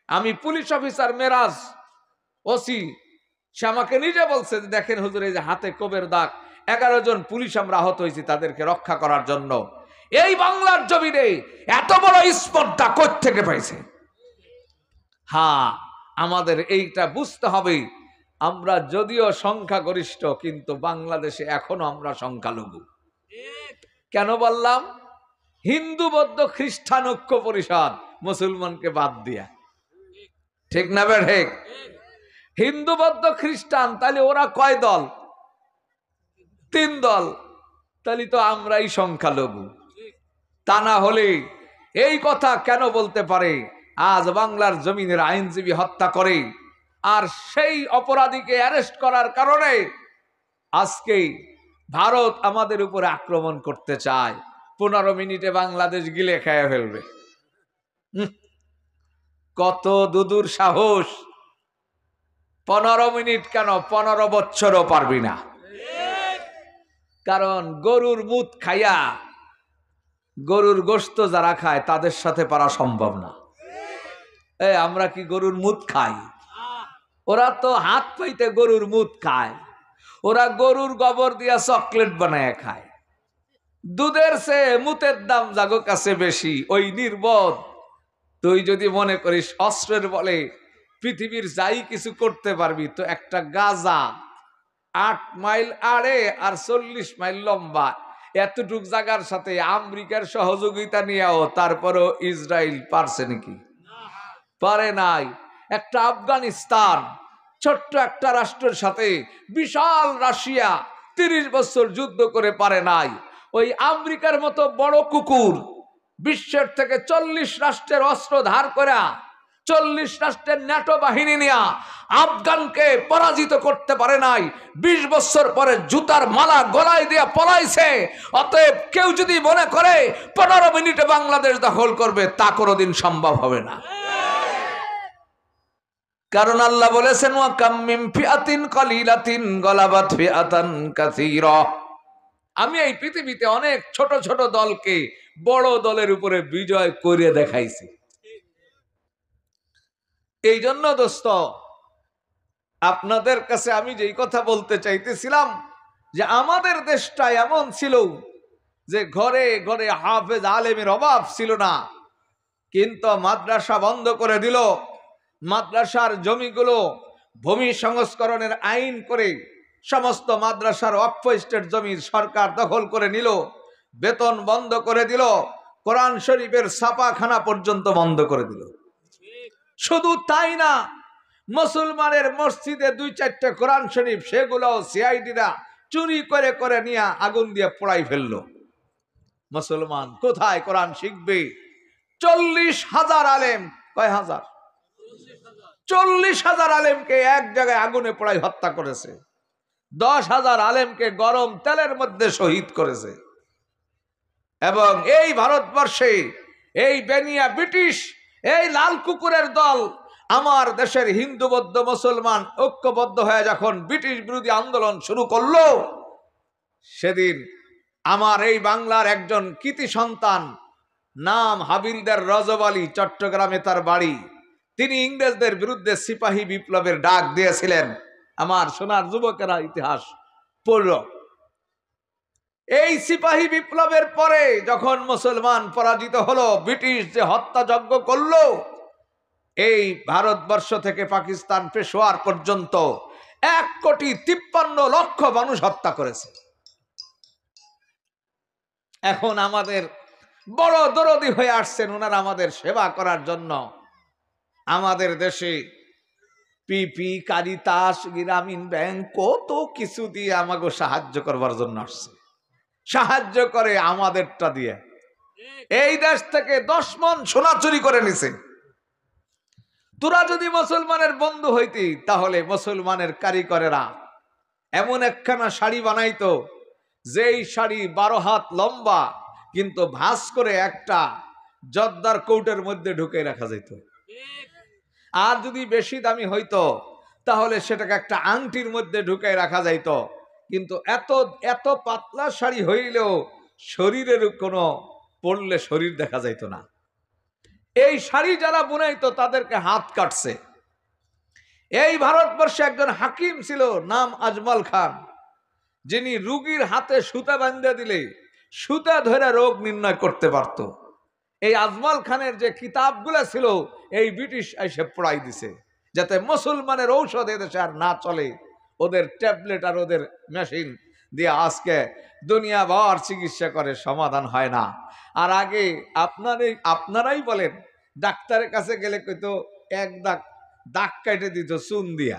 Speaker 1: আমি পুলিশ অফিসার মেরাজ ওসি, সে আমাকে নিজে বলছে যে দেখেন হুজুর, এই যে হাতে কোবের দাগ, 11 জন পুলিশ আমরা আহত হয়েছি তাদেরকে রক্ষা করার জন্য। এই বাংলার জমিনে এত বড় স্পর্ধা কোত্থেকে পাইছে? হ্যাঁ, আমাদের এইটা বুঝতে হবে, আমরা যদিও সংখ্যাগরিষ্ঠ, কিন্তু বাংলাদেশে এখনো আমরা সংখ্যালঘু। কেন বললাম? হিন্দু বৌদ্ধ খ্রিস্টান ঐক্য পরিষদ মুসলমানকে বাদ দিয়া, ঠিক না বেঠে? হিন্দু বৌদ্ধ খ্রিস্টান, তাহলে ওরা কয় দল? 3 দল, তাহলে তো আমরাই সংখ্যালঘু। তা না হলে এই কথা কেন বলতে পারে? আজ বাংলার জমিনের আইনজীবী হত্যা করে, আর সেই অপরাধীকে অ্যারেস্ট করার কারণে আজকে ভারত আমাদের উপরে আক্রমণ করতে চায়। 15 মিনিটে বাংলাদেশ গিলে খেয়ে ফেলবে। কত দুদুর সাহস! 15 মিনিট কেন, 15 বছরও পারবি না। কারণ গরুর মুত খাইয়া, গরুর গোশত যারা খায় তাদের সাথে পারা সম্ভব না। আমরা কি গরুর মুত খাই? ওরা তো হাত পাইতে গরুর মুত খায়, ওরা গরুর গোবর দিয়া চকলেট বানায় খায়। দুধের চেয়ে মুতের দাম জাগো কাছে বেশি। ওই নির্বোধ, তুই যদি মনে করিস অস্ত্রের বলে পৃথিবীর যাই কিছু করতে পারবি, তো একটা গাজা 8 মাইল আড়ে আর 40 মাইল লম্বা, এতটুক জায়গার সাথে আমেরিকার সহযোগিতা নিয়েও তারপরও ইসরায়েল পারছে নাকি? পারে নাই। একটা আফগানিস্তান ছোট্ট একটা রাষ্ট্রের সাথে বিশাল রাশিয়া 30 বছর যুদ্ধ করে পারে নাই। ওই আমেরিকার মতো বড় কুকুর বিশ্বের থেকে 40 রাষ্ট্রের অস্ত্র ধার করা, 40 রাষ্ট্রের ন্যাটো বাহিনী নিয়া আফগানকে পরাজিত করতে পারে নাই, 20 বছর পরে জুতার মালা গলায় দিয়ে পলাইছে। অতএব কেউ যদি মনে করে 15 মিনিটে বাংলাদেশ দখল করবে, তা কোনোদিন সম্ভব হবে না। কারণ আল্লাহ বলেছেন ওয়া কাম মিন ফিআতিন কালিলাতিন গালাবাত ফিআতান কাসীরা। আমি এই পৃথিবীতে অনেক ছোট ছোট দলকে বড় দলের উপরে বিজয় করে দেখাইছি। এই জন্য দোস্ত, আপনাদের কাছে আমি যেই কথা বলতে চাইতেছিলাম যে আমাদের দেশটা এমন ছিল যে ঘরে ঘরে হাফেজ আলেমের অভাব ছিল না, কিন্তু মাদ্রাসা বন্ধ করে দিল। মাদ্রাসার জমিগুলো ভূমি সংস্করণের আইন করে সমস্ত মাদ্রাসার ওয়াকফ স্টেট জমি সরকার দখল করে নিল, বেতন বন্ধ করে দিল, কোরআন শরীফের ছাপাখানা পর্যন্ত বন্ধ করে দিল। শুধু তাই না, মুসলমানের মসজিদে 2-4টা কোরআন শরীফ সেগুলো সিআইডিরা চুরি করে করে নিয়ে আগুন দিয়ে পোড়াই ফেললো। মুসলমান কোথায় কোরআন শিখবে? 40,000 আলেম, কয় হাজার? 40,000 আলেমকে এক জায়গায় আগুনে পোড়াই হত্যা করেছে। 10,000 আলেমকে গরম তেলের মধ্যে শহীদ করেছে। এবং এই ভারতবর্ষে এই বেনিয়া ব্রিটিশ, এই লাল কুকুরের দল আমার দেশের হিন্দু বৌদ্ধ মুসলমান ঐক্যবদ্ধ হয়ে যখন ব্রিটিশ বিরোধী আন্দোলন শুরু করলো, সেদিন আমার এই বাংলার একজন কৃতি সন্তান, নাম হাবিলদার রজব আলী, চট্টগ্রামে তার বাড়ি, তিনি ইংরেজদের বিরুদ্ধে সিপাহী বিপ্লবের ডাক দিয়েছিলেন। আমার সোনার যুবকেরা ইতিহাস পড়ল। এই সিপাহী বিপ্লবের পরে যখন মুসলমান পরাজিত হলো, ব্রিটিশ যে হত্যাযজ্ঞ করলো, এই ভারতবর্ষ থেকে পাকিস্তান পেশোয়ার পর্যন্ত 1,53,00,000 মানুষ হত্যা করেছে। এখন আমাদের বড় দরদি হয়ে আসছেন ওনারা আমাদের সেবা করার জন্য। আমাদের দেশে পিপি, কারিতাস, গ্রামীণ ব্যাংক কত কিছু দিয়ে আমাকে সাহায্য করবার জন্য আসছে। সাহায্য করে আমাদেরটা দিয়ে। এই দেশ থেকে 10 মণ সোনা চুরি করে নিছে। তোরা যদি মুসলমানের বন্ধু হইতি, তাহলে মুসলমানের কারিগরেরা এমন একখানা শাড়ি বানাইতো, যেই শাড়ি 12 হাত লম্বা, কিন্তু ভাঁজ করে একটা জর্দার কৌটের মধ্যে ঢুকে রাখা যেত। আর যদি বেশি দামি হইতো, তাহলে সেটাকে একটা আংটির মধ্যে ঢুকে রাখা যাইত। কিন্তু এত এত পাতলা শাড়ি হইলেও শরীরের কোনো পড়লে শরীর দেখা যাইত না। এই শাড়ি যারা বুনাইতো তাদেরকে হাত কাটছে। এই ভারতবর্ষে একজন হাকিম ছিল, নাম আজমল খান, যিনি রুগীর হাতে সুতা বাঁধা দিলে সুতা ধরে রোগ নির্ণয় করতে পারত। এই আজমল খানের যে কিতাবগুলো ছিল, এই ব্রিটিশ এসে পড়াই দিছে, যাতে মুসলমানের ঔষধ এদেশে আর না চলে। ওদের ট্যাবলেট আর ওদের মেশিন দিয়ে আজকে দুনিয়া ভর চিকিৎসা করে, সমাধান হয় না। আর আগে আপনারাই বলেন, ডাক্তারের কাছে গেলে কইতো 1 দাগ কেটে দিত চুন দিয়া,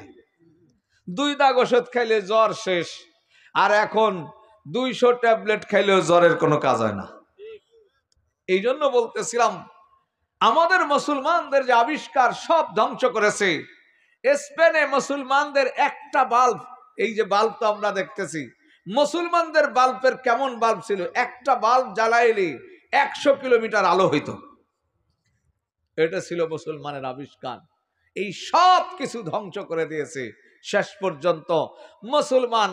Speaker 1: 2 দাগ ওষুধ খাইলে জ্বর শেষ। আর এখন 200 ট্যাবলেট খাইলেও জ্বরের কোনো কাজ হয় না। এই জন্য বলতেছিলাম, আমাদের মুসলমানদের যে আবিষ্কার সব ধ্বংস করেছে। স্পেনে মুসলমানদের একটা বাল্ব, এই যে বাল্ব তো আমরা দেখতেছি, মুসলমানদের বাল্বের কেমন বাল্ব ছিল, একটা বাল্ব জ্বালাইলে 100 কিলোমিটার আলো হইতো। এটা ছিল মুসলমানের আবিষ্কার। এই সব কিছু ধ্বংস করে দিয়েছে। শেষ পর্যন্ত মুসলমান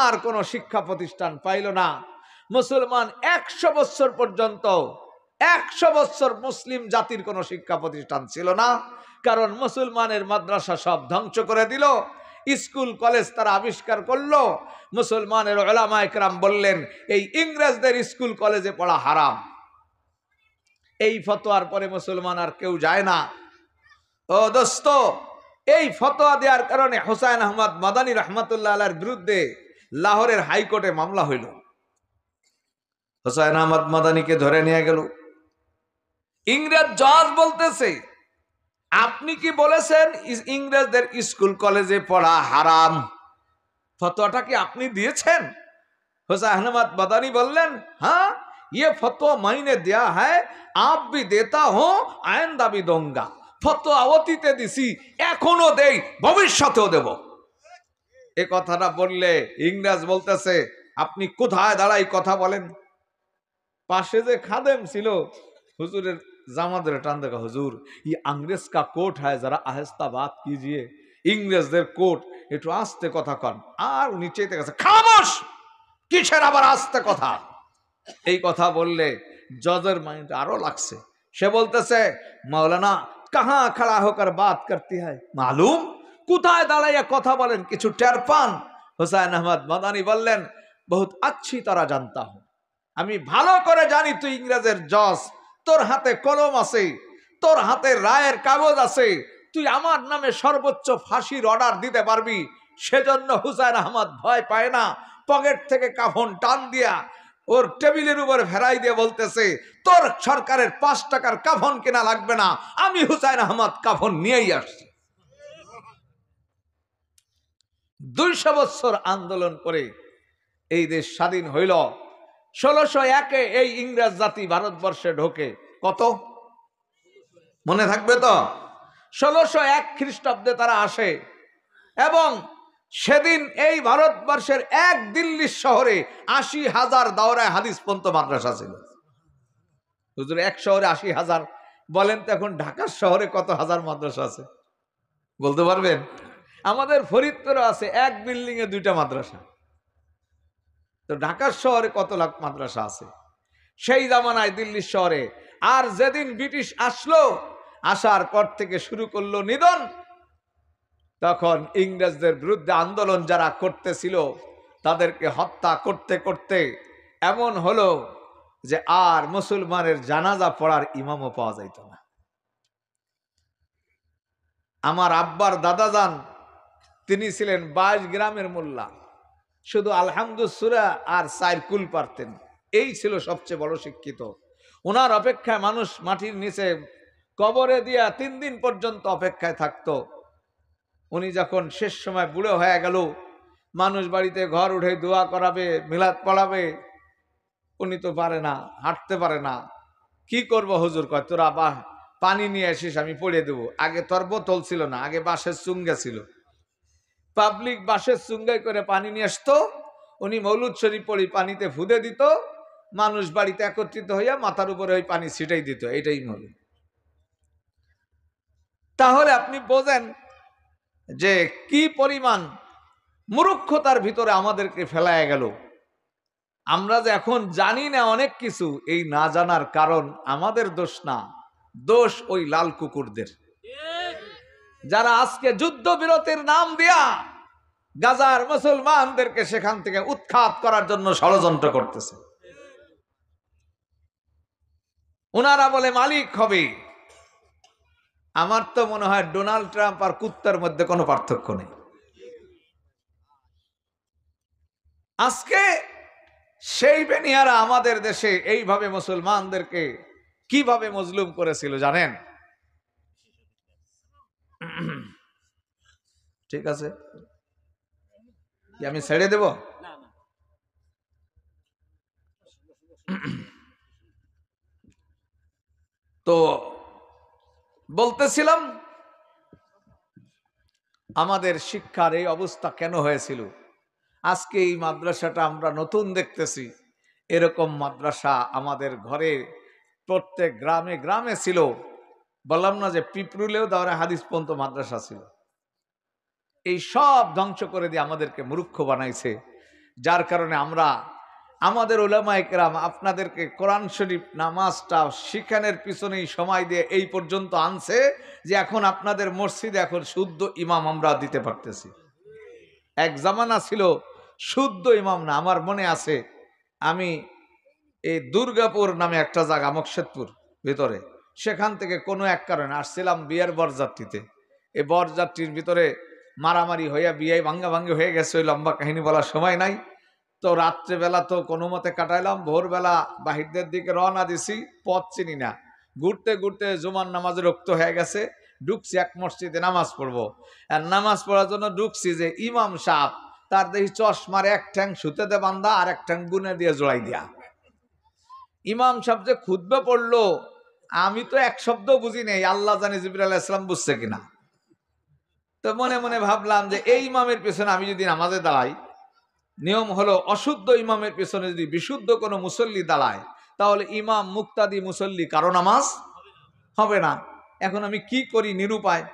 Speaker 1: আর কোনো শিক্ষা প্রতিষ্ঠান পাইল না। মুসলমান 100 বছর পর্যন্ত, 100 বছর মুসলিম জাতির কোনো শিক্ষা প্রতিষ্ঠান ছিল না। কারণ মুসলমানের মাদ্রাসা সব ধ্বংস করে দিল, স্কুল কলেজ তারা আবিষ্কার করলো। মুসলমানের উলামা ইকরাম বললেন, এই ইংরেজদের স্কুল কলেজে পড়া হারাম। এই ফতোয়ার পরে মুসলমান আর কেউ যায় না। ও দোস্ত, এই ফতোয়া দেওয়ার কারণে হুসাইন আহমদ মাদানী রহমতুল্লাহ আলাইহির বিরুদ্ধে লাহোরের হাইকোর্টে মামলা হইল। হুসাইন আহমদ মাদানীকে ধরে নিয়ে গেল। ইংরেজ জজ বলতেছে, আপনি কি বলেছেন ইংরেজদের স্কুল কলেজে পড়া হারাম? ফতোয়াটা কি আপনি দিয়েছেন? হুসাইন আহমদ মাদানী বললেন, হ্যাঁ, ये फतवा मैंने दिया है, आप भी देता हूं, आइंदा भी दूंगा। ফতোয়া অতীতে দিছি, এখনো দেই, ভবিষ্যতেও দেব। এ কথাটা বললে ইংরেজ বলতেছে আপনি কোথায় দাঁড়াই কথা বলেন। পাশে যে খাদেম ছিল হুজুরের জামাদের টান দেখা, হুজুর ই अंग्रेज का कोट है जरा आहिस्ता बात कीजिए, ইংরেজদের কোট, একটু আস্তে কথা কন। আর নিচে গেছে খামোশ, কিসের আবার আস্তে কথা। এই কথা বললে জজের মাইন্ড আরো লাগছে। সে বলতেছে মৌলানা কাহা খড়া হোকর বাত করতি হয় মালুম, কোথায় দাঁড়াইয়া কথা বলেন কিছু টের পান? হুসাইন আহমদ মাদানী বললেন বহুত আচ্ছি তারা জানতা হুঁ, আমি ভালো করে জানি তুই ইংরেজের জজ, তোর হাতে কলম আছে, তোর হাতে রায়ের কাগজ আছে, তুই আমার নামে সর্বোচ্চ ফাঁসির অর্ডার দিতে পারবি। সেজন্য হুসাইন আহমদ ভয় পায় না, পকেট থেকে কাফন টান দিয়া ওর টেবিলের উপর ফেরাই দিয়ে বলতেছে তোর সরকারের 5 টাকার কাফন কেনা লাগবে না, আমি হুসাইন আহমদ কাফন নিয়েই আসছি। 200 বছর আন্দোলন করে এই দেশ স্বাধীন হইল। 1601-এ এই ইংরেজ জাতি ভারতবর্ষে ঢোকে। কত মনে থাকবে তো? 1601 খ্রিস্টাব্দে তারা আসে এবং সেদিন এই ভারতবর্ষের এক দিল্লি শহরে 80,000 দাওরায়ে হাদিস পন্ত মাদ্রাসা ছিল। হুজুর এক শহরে 80,000 বলেন তো এখন ঢাকার শহরে কত হাজার মাদ্রাসা আছে বলতে পারবেন? আমাদের ফরিদপুরে আছে এক বিল্ডিং এ 2টা মাদ্রাসা, তো ঢাকার শহরে কত লাখ মাদ্রাসা আছে সেই জামানায় দিল্লি শহরে। আর যেদিন ব্রিটিশ আসলো, আসার পর থেকে শুরু করলো নিধন। তখন ইংরেজদের বিরুদ্ধে আন্দোলন যারা করতেছিল তাদেরকে হত্যা করতে করতে এমন হলো যে আর মুসলমানের জানাজা পড়ার ইমামও পাওয়া যাইত না। আমার আব্বার দাদাজান তিনি ছিলেন 22 গ্রামের মোল্লা, শুধু আলহামদুলিল্লাহ সূরা আর 4 কুল পারতেন, এই ছিল সবচেয়ে বড় শিক্ষিত। ওনার অপেক্ষায় মানুষ মাটির নিচে কবরে দিয়া 3 দিন পর্যন্ত অপেক্ষায় থাকতো। উনি যখন শেষ সময় বুড়ো হয়ে গেল, মানুষ বাড়িতে ঘর উঠে দোয়া করাবে, মিলাদ পড়াবে, উনি তো পারে না, হাঁটতে পারে না। কি করব হুজুর? কয় তোরা পানি নিয়ে আসিস, আমি পড়ে দেবো। আগে তোর বোতল ছিল না, আগে বাঁশের চুঙ্গা ছিল, পাবলিক বাঁশের চুঙ্গাই করে পানি নিয়ে আসতো। উনি মৌলুদ শরীফ পড়ি পানিতে ফুদে দিত, মানুষ বাড়িতে একত্রিত হইয়া মাথার উপরে ওই পানি ছিটাই দিত, এটাই মৌলুদ। তাহলে আপনি বোঝেন যে কি পরিমাণ মূর্খতার ভিতরে আমাদেরকে ফেলায় গেল। আমরা যে এখন জানি না অনেক কিছু, এই না জানার কারণ আমাদের দোষ না, দোষ ওই লাল কুকুরদের, যারা আজকে যুদ্ধ বিরতির নাম দিয়া গাজার মুসলমানদেরকে সেখান থেকে উৎখাত করার জন্য ষড়যন্ত্র করতেছে। ওনারা বলে মালিক হবে। আমার তো মনে হয় ডোনাল্ড ট্রাম্প আর কুত্তার মধ্যে কোনো পার্থক্য নেই। আজকে সেই বেনিয়ারা আমাদের দেশে এইভাবে মুসলমানদেরকে কিভাবে মজলুম করেছিল জানেন? ঠিক আছে, আমি ছেড়ে দেব? তো বলতেছিলাম আমাদের শিক্ষার এই অবস্থা কেন হয়েছিল। আজকে এই মাদ্রাসাটা আমরা নতুন দেখতেছি, এরকম মাদ্রাসা আমাদের ঘরে প্রত্যেক গ্রামে গ্রামে ছিল। বললাম না যে পিপরুলেও দাওরায়ে হাদিস পর্যন্ত মাদ্রাসা ছিল। এই সব ধ্বংস করে দিয়ে আমাদেরকে মূর্খ বানাইছে, যার কারণে আমরা আমাদের উলামায়ে কেরাম আপনাদেরকে কোরআন শরীফ নামাজটা শিখানোর পিছনেই সময় দিয়ে এই পর্যন্ত আনছে যে এখন আপনাদের মসজিদে এখন শুদ্ধ ইমাম আমরা দিতে পারতেছি। এক জামানা ছিল শুদ্ধ ইমাম না। আমার মনে আছে আমি এই দুর্গাপুর নামে একটা জায়গা মকসেদপুর ভিতরে, সেখান থেকে কোনো এক কারণে আসছিলাম বিয়ের বরযাত্রীতে। এই বরযাত্রীর ভিতরে মারামারি হইয়া বিয়ে ভাঙ্গাভাঙ্গি হয়ে গেছে, ওই লম্বা কাহিনী বলার সময় নাই। তো রাত্রেবেলা তো কোনো মতে কাটাইলাম, ভোরবেলা বাহিরদের দিকে রওনা দিছি, পথ চিনি না, ঘুরতে ঘুরতে জুমার নামাজে রক্ত হয়ে গেছে। ঢুকছি এক মসজিদে নামাজ পড়বো, আর নামাজ পড়ার জন্য ঢুকছি যে ইমাম সাহেব তার দেখি চশমার এক ঠ্যাং সুতেতে বান্ধা আর এক ঠ্যাং গুনে দিয়ে জোড়াই দিয়া। ইমাম সাহেব যে খুতবা পড়লো, আমি তো এক শব্দ বুঝি নেই, আল্লাহ জানে জিবরাইল আলাইহিস সালাম বুঝছে কিনা। তো মনে মনে ভাবলাম যে এই ইমামের পেছনে আমি যদি নামাজে দাঁড়াই, নিয়ম হলো অশুদ্ধ ইমামের পেছনে যদি বিশুদ্ধ কোনো মুসল্লি দাঁড়ায়, তাহলে ইমাম মুক্তাদি মুসল্লি কারো নামাজ হবে না। এখন আমি কি করি নিরুপায়।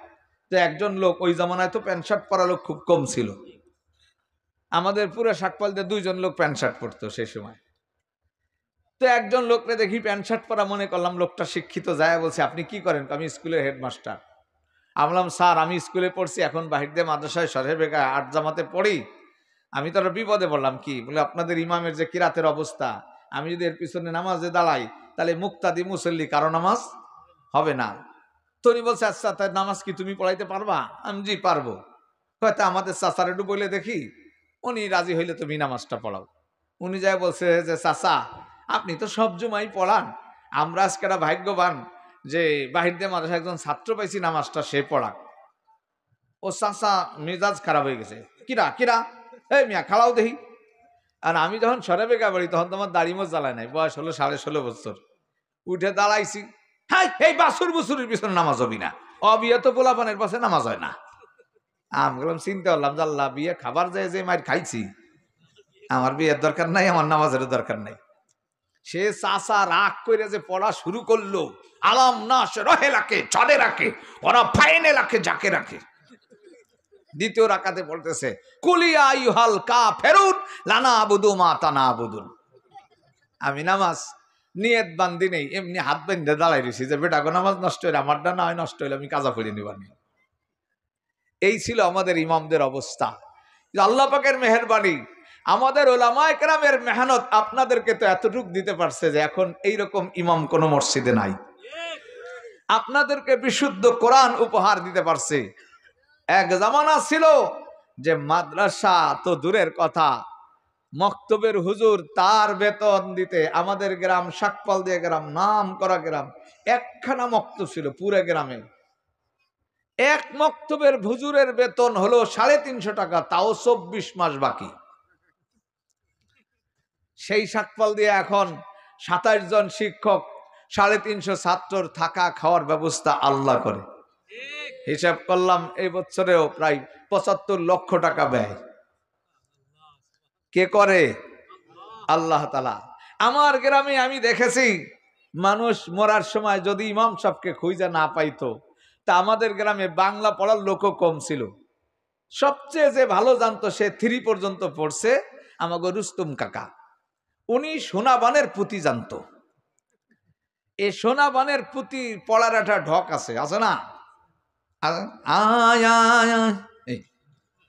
Speaker 1: তো একজন লোক, ওই জামানায় তো প্যান্ট শার্ট পরা লোক খুব কম ছিল, আমাদের পুরো শাকপালতে 2 জন লোক প্যান্ট শার্ট পরতো সেই সময়। তো একজন লোককে দেখি প্যান্ট শার্ট পরা, মনে করলাম লোকটা শিক্ষিত, যায় বলছে আপনি কি করেন? আমি স্কুলের হেডমাস্টার। আমি বললাম স্যার আমি স্কুলে পড়ছি, এখন বাহির দিয়ে মাদ্রাসায় শরীফ বেকা 8 জামাতে পড়ি, আমি তো বিপদে বললাম। কি বলে? আপনাদের ইমামের যে কিরাতের অবস্থা, আমি যদি এর পিছনে নামাজে দাঁড়াই তাহলে মুক্তাদি মুসল্লি কারো নামাজ হবে না। তো উনি বলছে আচ্ছা তার নামাজ কি তুমি পড়াইতে পারবা? আমি জি পারবো। হয়তো আমাদের চাচার একটু বলে দেখি, উনি রাজি হইলে তুমি নামাজটা পড়াও। উনি যায় বলছে যে চাচা আপনি তো সব জুমাই পড়ান, আমরা আজকে ভাগ্যবান যে বাহির দিয়ে মাদ্রাসায় একজন ছাত্র পাইছি নামাজটা সে পড়াক। ও চাচা মেজাজ খারাপ হয়ে গেছে, কিরা কিরা এই মিয়া খাড়াও দেখি। আর আমি যখন সরে বেগা বাড়ি তখন তোমার দাড়িমো জ্বালায় নাই, বয়স হলো 16.5 বছর। উঠে দাঁড়াইছি, হ্যাঁ এই বাসুর বুসুরের পিছনে নামাজ হবি না, অবিয়াত পোলাপানের পাশে নামাজ হয় না। আমি বললাম চিন্তা করলাম জাল্লা বিয়ে খাবার যায় যে মায়ের খাইছি, আমার বিয়ের দরকার নাই, আমার নামাজের দরকার নাই। সে চাচা রাগ করে যে পড়া শুরু করলো, আলাম না সে রহে রাখে চলে রাখে ওরা ফাইনে রাখে যাকে রাখে। দ্বিতীয় রাকাতে বলতেছে কুলিয়া ইউহাল কাফিরুন লানা আবুদু মা তানাবুদুন। আমি নামাজ নিয়ত বান্ধি নেই, এমনি হাত বেঁধে দাঁড়াই রয়েছি যে বেটা গো নামাজ নষ্ট হইলে আমারটা না হয়, নষ্ট হইলে আমি কাজা পড়ে নিবানি। এই ছিল আমাদের ইমামদের অবস্থা। আল্লাহ পাকের মেহেরবানি, আমাদের ওলামায়ে কেরামের মেহনত আপনাদেরকে তো এতটুকু দিতে পারছে যে এখন এইরকম ইমাম কোন মসজিদে নাই। আপনাদেরকে বিশুদ্ধ কোরআন উপহার দিতে পারছে। এক জামানা ছিল যে মাদ্রাসা তো দূরের কথা, মক্তবের হুজুর তার বেতন দিতে, আমাদের গ্রাম শাকপাল দিয়ে গ্রাম, নাম করা গ্রাম, একখানা মক্তব ছিল পুরো গ্রামে। এক মক্তবের হুজুরের বেতন হলো 350 টাকা, তাও 24 মাস বাকি। সেই শাকপাল দিয়ে এখন 27 জন শিক্ষক, 350 ছাত্রর থাকা খাওয়ার ব্যবস্থা আল্লাহ করে। হিসাব করলাম এই বছরেও প্রায় 75 লক্ষ টাকা ব্যয় কে করে? আল্লাহ তাআলা। আমার গ্রামে আমি দেখেছি মানুষ মরার সময় যদি ইমাম সাহেবকে খুঁজে না পাইতো, তা আমাদের গ্রামে বাংলা পড়ার লোকও কম ছিল। সবচেয়ে যে ভালো জানতো সে 3 পর্যন্ত পড়ছে, আমাগো রুস্তম কাকা। উনি সোনাবানের পুঁতি জানতো। এই সোনাবানের পুঁতি পড়ার একটা ঢক আছে, আছে না?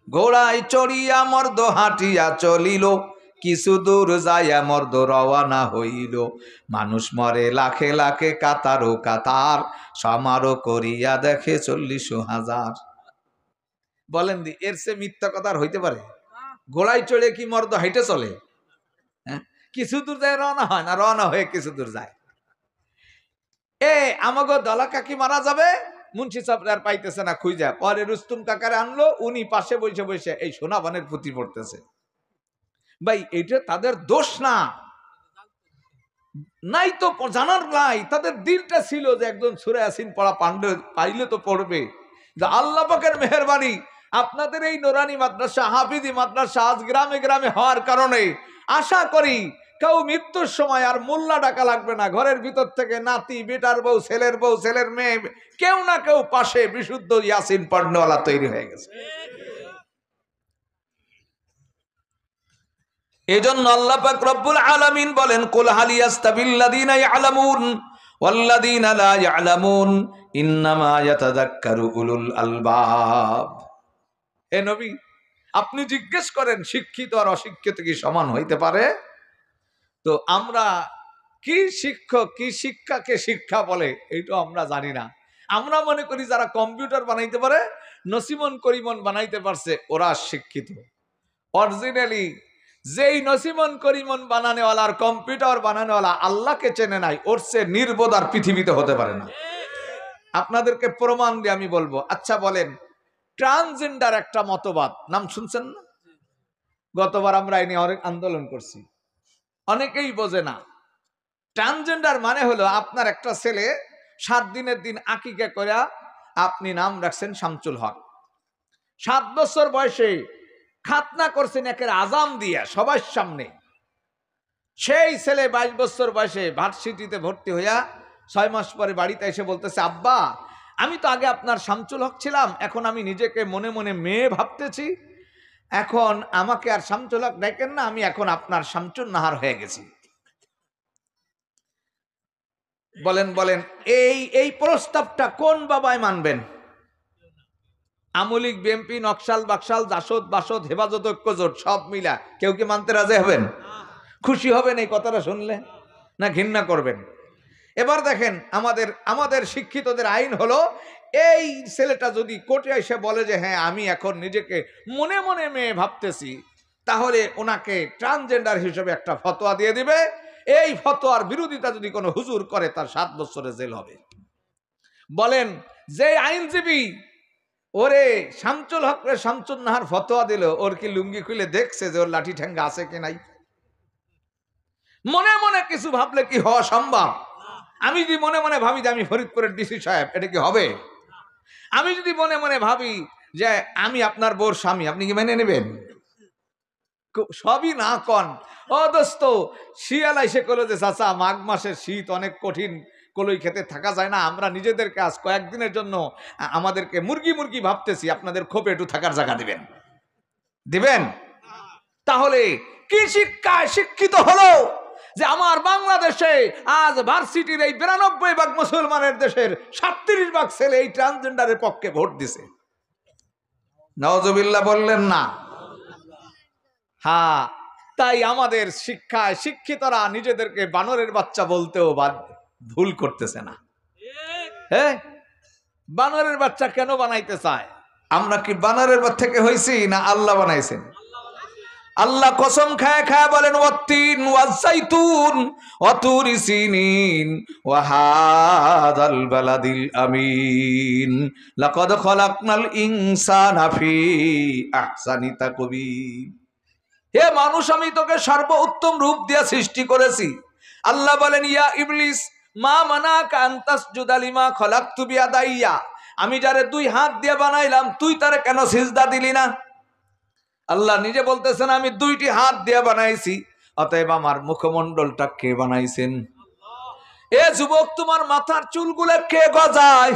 Speaker 1: ঘোড়ায় চড়িয়া মর্দ হাঁটিয়া চলিল, কিছু দূর যাইয়া মর্দ রওয়ানা হইল। মানুষ মরে লাখে লাখে কাতারো কাতার, সমারো করিয়া দেখে 40,000। বলেন দি এর সে মিথ্যা কথা আর হইতে পারে? ঘোড়ায় চড়ে কি মর্দ হাইটে চলে? হ্যাঁ, কিছু দূর যায় রওনা হয় না, রওনা হয়ে কিছু দূর যায়। আমাগো দলা কাকি মারা যাবে, মুন্সি সাহেব আর পাইতেছে না খুঁজা, পরে রুস্তুম কাকারে আনলো, উনি পাশে বসে বসে এই সোনাবানের পুঁতি পড়তেছে। ভাই এটা তাদের দোষ না, নাই তো জানার নাই, তাদের দিলটা ছিল যে একজন সূরা ইয়াসিন পড়া পান্ডে পাইলে তো পড়বে। আল্লাহ পাকের মেহেরবানি, আপনাদের এই নুরানি মাদ্রাসা, হাফিজি মাদ্রাসা আজ গ্রামে গ্রামে হওয়ার কারণে আশা করি কেউ মৃত্যুর সময় আর মোল্লা ডাকা লাগবে না। ঘরের ভিতর থেকে নাতি, বেটার বউ, ছেলের মেয়ে, কেউ না কেউ পাশে বিশুদ্ধ ইয়াসিন পড়নেওয়ালা তৈরি হয়ে গেছে। এজন্য আল্লাহ পাক রব্বুল আলামিন বলেন কুল হাল ইয়াস্তাবিল্লাযীনা ইয়ালামুন ওয়াল্লাযীনা লা ইয়ালামুন ইন্নামা ইয়াতাযাক্কারু উলুল আলবাব। হে নবী আপনি জিজ্ঞেস করেন শিক্ষিত আর অশিক্ষিত কি সমান হইতে পারে? তো আমরা কি শিক্ষক, কি শিক্ষাকে শিক্ষা বলে এইটা আমরা জানি না। আমরা মনে করি যারা কম্পিউটার বানাইতে পারে, নসিমন করিমন বানাইতে পারছে, ওরা শিক্ষিত। অরিজিনালি যেই নসিমন করিমন বানানেওয়ালা আর কম্পিউটার বানানেওয়ালা আল্লাহকে চেনে নাই, ওর চেয়ে নির্বোধ আর পৃথিবীতে হতে পারে না। আপনাদেরকে প্রমাণ দিয়ে আমি বলবো। আচ্ছা বলেন, ট্রান্সজেন্ডার একটা মতবাদ, নাম শুনছেন না? গতবার আমরা এই নিয়ে অনেক আন্দোলন করছি, অনেকেই বোঝে না। ট্রান্সজেন্ডার মানে হলো আপনার একটা ছেলে 7 দিনের দিন আকিকা করে আপনি নাম রাখছেন শামসুল হক। 7 বছর বয়সে খাতনা করছেন একের আজাম দিয়া সবার সামনে। সেই ছেলে 22 বছর বয়সে ভার্সিটিতে ভর্তি হইয়া 6 মাস পরে বাড়িতে এসে বলতেছে, আব্বা আমি তো আগে আপনার শামসুল হক ছিলাম, এখন আমি নিজেকে মনে মনে মেয়ে ভাবতেছি, এখন আমাকে আর শামসুল হক ডাকেন না, আমি এখন আপনার শামসুন নাহার হয়ে গেছি। বলেন বলেন এই প্রস্তাবটা কোন বাবায় মানবেন? আমলিক, বিএমপি, নকশাল, বাকশাল, জাসদ, বাসদ, হেফাজত, ঐক্যজোট সব মিলা কেউ কি মানতে রাজি হবেন? খুশি হবেন এই কথাটা শুনলে, না ঘৃণা করবেন? এবার দেখেন আমাদের শিক্ষিতদের আইন হলো, এই ছেলেটা যদি কোর্টে এসে বলে যে হ্যাঁ আমি এখন নিজেকে মনে মনে মেয়ে ভাবতেছি, তাহলে ওনাকে ট্রান্সজেন্ডার হিসেবে একটা ফতোয়া দিয়ে দিবে। এই ফতোয়ার বিরোধিতা যদি কোনো হুজুর করে তার 7 বছরের জেল হবে। বলেন যে আইনজীবী ওরে শামসুল হক রে শামসুন নাহার ফতোয়া দিল, ওর কি লুঙ্গি খুলে দেখছে যে ওর লাঠি ঠ্যাঙ্গা আছে কি নাই? মনে মনে কিছু ভাবলে কি হওয়া সম্ভব? আমি যদি মনে মনে ভাবি যে আমি ফরিদপুরের ডিসি সাহেব, এটা কি হবে? আমি যদি মনে মনে ভাবি যে আমি আপনার বোর স্বামী, আপনি কি মেনে নেবেন? সবই না কন। ও দোস্ত, শিয়াল এসে করলো যে চাচা মাঘ মাসের শীত অনেক কঠিন, কলই খেতে থাকা যায় না, আমরা নিজেদেরকে আজ কয়েকদিনের জন্য আমাদেরকে মুরগি মুরগি ভাবতেছি, আপনাদের খোপে একটু থাকার জায়গা দিবেন? দিবেন? তাহলে কি শিক্ষায় শিক্ষিত হলো যে আমার বাংলাদেশে আজ ভার্সিটির এই 92% মুসলমানের দেশের 37% ছেলে এই ট্রান্সজেন্ডারের পক্ষে ভোট দিছে। নাউজুবিল্লাহ বললেন না? হ্যাঁ, তাই আমাদের শিক্ষায় শিক্ষিতরা নিজেদেরকে বানরের বাচ্চা বলতেও ভুল করতেছে না। হ্যাঁ, বানরের বাচ্চা কেন বানাইতে চায়? আমরা কি বানরের বাচ্চা থেকে হইছি না আল্লাহ বানাইছেন? আল্লাহ কসম খায় খায় বলেন, ওয়াত্তিন ওয়াজাইতুন ওয়াতুরি সিনিন ওয়া হাদাল বালাদিল আমিন লাকাদ খালাকনাল ইনসানা ফি আহসানি তাকবীর। হে মানুষ, আমি তোকে সর্বোত্তম রূপ দিয়ে সৃষ্টি করেছি। আল্লাহ বলেন, ইয়া ইবলিস মা মানাকা আন তাসজুদা লিমা খালাকতু বিয়াদাইয়া, আমি যারে 2 হাত দিয়ে বানাইলাম তুই তারে কেন সিজদা দিলি না? আল্লাহ নিজে বলতেছেন আমি 2টি হাত দিয়ে বানাইছি, অতএব আমার মুখমণ্ডলটা কে বানাইছেন? এ যুবক, তোমার মাথার চুলগুলো কে গজায়?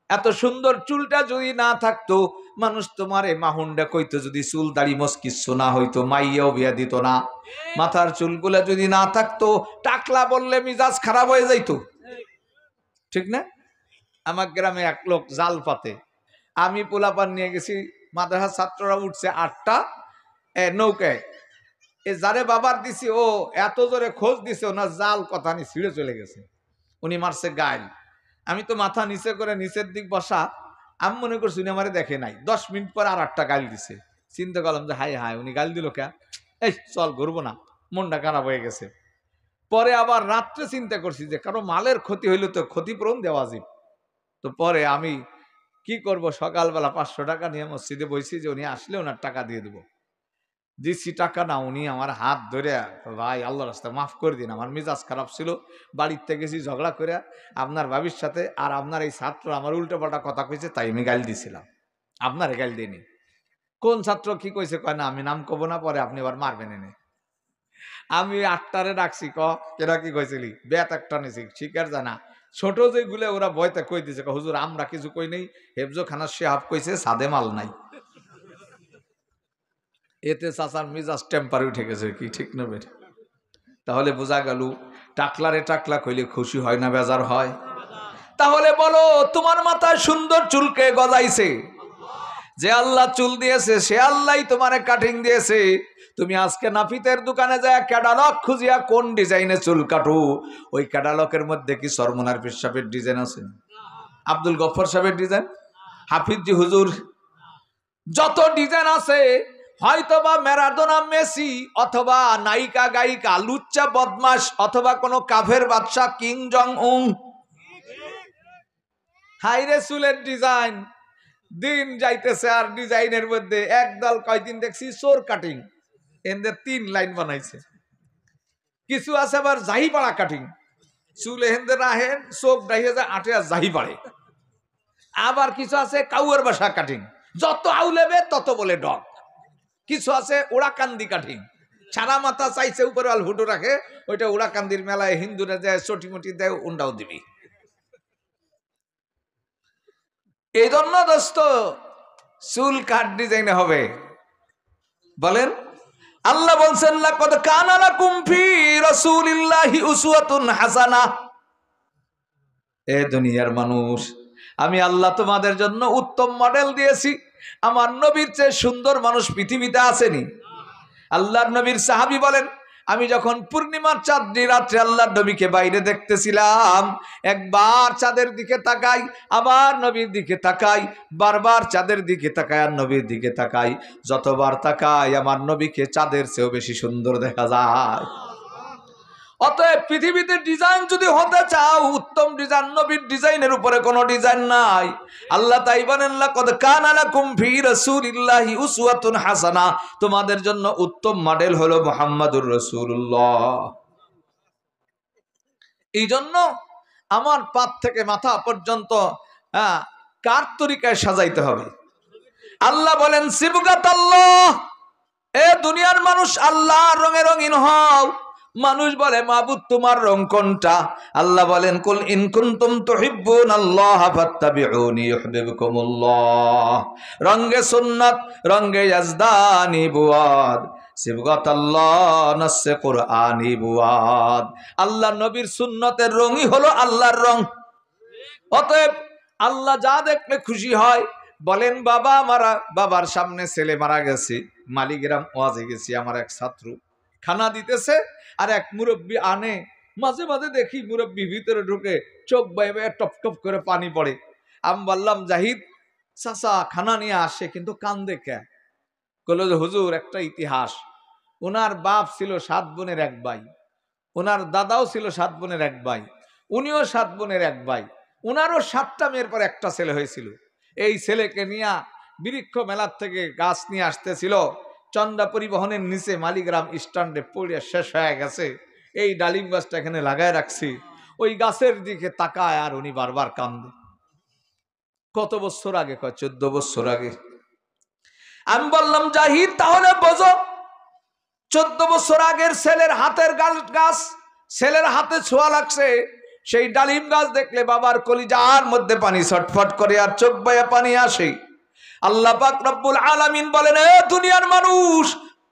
Speaker 1: এত সুন্দর চুলটা যদি না থাকতো, মানুষ তোমার এই মাহুন্ডা কইতো, যদি চুল দাড়ি মস্কিচ্ছ না হইতো মাইয়াও বিয়া দিত না। মাথার চুলগুলা যদি না থাকতো, টাকলা বললে মিজাজ খারাপ হয়ে যাইতো, ঠিক না? আমার গ্রামে এক লোক জাল পাতে, আমি পোলাপান নিয়ে গেছি, মাদ্রাসার ছাত্ররা উঠছে 8টা নৌকায়, এ যারে বাবার দিছি ও এত জোরে খোঁজ দিছে, ওনার জাল কথা নি ছিঁড়ে চলে গেছে, উনি মারছে গাইল। আমি তো মাথা নিচে করে নিচের দিক বসা, আমি মনে করছি উনি আমারে দেখে নাই। 10 মিনিট পর আর একটা গাল দিছে। চিন্তা করলাম যে হাই হাই, উনি গাল দিল কে? এই চল ঘুরবো না, মনটা খারাপ হয়ে গেছে। পরে আবার রাত্রে চিন্তা করছি যে কারো মালের ক্ষতি হইলে তো ক্ষতিপূরণ দেওয়া যাবে। তো পরে আমি কি করব, সকালবেলা 500 টাকা নিয়ে মসজিদে বইছি যে উনি আসলে ওনার টাকা দিয়ে দেবো। দিচ্ছি টাকা না, উনি আমার হাত ধরে, ভাই আল্লাহর রাস্তায় মাফ করে দিন, আমার মেজাজ খারাপ ছিল, বাড়িতে গেছি ঝগড়া করে আপনার ভাবির সাথে, আর আপনার এই ছাত্র আমার উল্টোপাল্টা কথা কইছে, তাই আমি গাল দিছিলাম, আপনার গাল দিইনি। কোন ছাত্র কি কইছে কয় না, আমি নাম কব না, পরে আপনি আবার মারবেন এনে। আমি 8টারে ডাকছি, কেরা কি কইছিলি? বেত একটা নিছি, শিকার জানা ছোট যেগুলো ওরা ভয়তে কই দিছে, হুজুর আমরা কিছু কই নেই, হেফজো খানার সাহেব কইছে সাদে মাল নাই। এতে চাচার মিজাজ টেম্পারে উঠে গেছে, কি ঠিক নেবে? তাহলে বোঝা গেল টাকলারে টাকলা কইলে খুশি হয় না বেজার হয়? তাহলে বলো, তোমার মাথায় সুন্দর চুলকে গজাইছে যে আল্লাহ চুল দিয়েছে, সে আল্লাহই তোমারে কাটিং দিয়েছে। তুমি আজকে নাপিতের দোকানে যায় ক্যাটালগ খুঁজিয়া কোন ডিজাইনে চুল কাটো, ওই ক্যাটালগের মধ্যে কি সরমনার পীর সাহেবের ডিজাইন আছে, আব্দুল গফর সাহেবের ডিজাইন, হাফিজি হুজুর, যত ডিজাইন আছে, হয়তোবা ম্যারাডোনা, মেসি, অথবা নায়িকা গায়িকা লুচ্চা বদমাশ, অথবা কোনো কাফের বাদশাহ কিং জং উং। হাইরে চুলের ডিজাইন, দিন যাইতেছে আর ডিজাইনের মধ্যে একদল কয়দিন দেখছি চোর কাটিং, এদের 3 লাইন বানাইছে। কিছু আছে আবার জাহিপাড়া কাটিং, চুল হেন্দে রাহেন চোখ ডাইয়ে যায় আটে আর যাই পারে। আবার কিছু আছে কাউয়ের বাসা কাটিং, যত আউলেবে তত বলে ডগ। কিছু আছে ওড়াকান্দি কাটিং, সারা মাথা চাইছে উপরে আল হুটো রাখে, ওইটা ওড়াকান্দির মেলায় হিন্দুরা যায় চটি মটি দেয়, উন্ডাও দিবি। এই জন্য দোস্ত চুল কাট ডিজাইনে হবে। বলেন আল্লাহ বলছেন লাকাদ কানা লাকুম ফি রাসূলিল্লাহি উসওয়াতুন হাসানাহ। এ দুনিয়ার মানুষ, আমি আল্লাহ তোমাদের জন্য উত্তম মডেল দিয়েছি। আমার নবীর চেয়ে সুন্দর মানুষ পৃথিবীতে আসেনি। আল্লাহর নবীর সাহাবী বলেন, আমি যখন পূর্ণিমার চাঁদনি রাত্রে আল্লাহর নবীকে বাইরে দেখতেছিলাম, একবার চাঁদের দিকে তাকাই, আবার নবীর দিকে তাকাই, বারবার চাঁদের দিকে তাকাই আর নবীর দিকে তাকাই। যতবার তাকাই আমার নবীকে চাঁদের চেয়েও বেশি সুন্দর দেখা যায়। অতএব পৃথিবীতে ডিজাইন যদি হতে চাও, উত্তম ডিজাইন নবীর ডিজাইনের উপরে কোনো ডিজাইন নাই। আল্লাহ তাই বলেন লাকাদ কানা লাকুম ফি রাসূলিল্লাহি উসওয়াতুন হাসানাহ, তোমাদের জন্য উত্তম মডেল হলো মুহাম্মাদুর রাসূলুল্লাহ। এই জন্য আমার পাত থেকে মাথা পর্যন্ত কার তরিকায় সাজাইতে হবে। আল্লাহ বলেন সিবগাতাল্লাহ, এ দুনিয়ার মানুষ আল্লাহর রঙে রঙিন হও। মানুষ বলে মাবুদ তোমার রং কোনটা? আল্লাহ বলেন কুল ইন কুনতুম তুহিব্বুনাল্লাহ ফাত্তাবিউনি ইউহিব্বুকুমুল্লাহ। রঙে সুন্নাত, রঙে ইয়াজদানি বুয়াদ, সিবগাতাল্লাহ নাসে কুরআনি বুয়াদ। আল্লাহ নবীর সুন্নতের রঙই হলো আল্লাহর রং। অতএব আল্লাহ যা দেখলে খুশি হয়। বলেন বাবার সামনে ছেলে মারা গেছে, মালিগ্রাম ওয়াজে গেছি, আমার এক ছাত্র খানা দিতেছে আর এক মুরব্বী আনে, মাঝে মাঝে দেখি মুরব্বী ভিতরে ঢুকে চোখ বাইবে টপ টপ করে পানি পড়ে। আমি বললাম জাহিদ চাচা খানা নিয়ে আসে কিন্তু কান্দে কে? বলল যে হুজুর একটা ইতিহাস, ওনার বাপ ছিল 7 বোনের এক ভাই, ওনার দাদাও ছিল 7 বোনের এক ভাই, উনিও 7 বোনের এক ভাই, ওনারও 7টা মেয়ের পর একটা ছেলে হয়েছিল। এই ছেলেকে নিয়ে বৃক্ষ মেলার থেকে গাছ নিয়ে আসতেছিল, চন্ডা পরিবহনের নিচে মালিগ্রাম স্ট্যান্ডে পড়ে শেষ হয়ে গেছে। এই ডালিম গাছটা এখানে লাগায় রাখছি, ওই গাছের দিকে তাকায় আর উনি বারবার কান্দে। কত বছর আগে? কয় 14 বছর আগে। আমি বললাম জাহিদ তাহলে বোঝো 14 বছর আগের ছেলের হাতের গাছ, ছেলের হাতে ছোঁয়া লাগছে। সেই ডালিম গাছ দেখলে বাবার কলিজার মধ্যে পানি ছটফট করে আর চোখ বয়ে পানি আসে। আল্লাহ পাক রব্বুল আলামিন বলেন, এ দুনিয়ার মানুষ,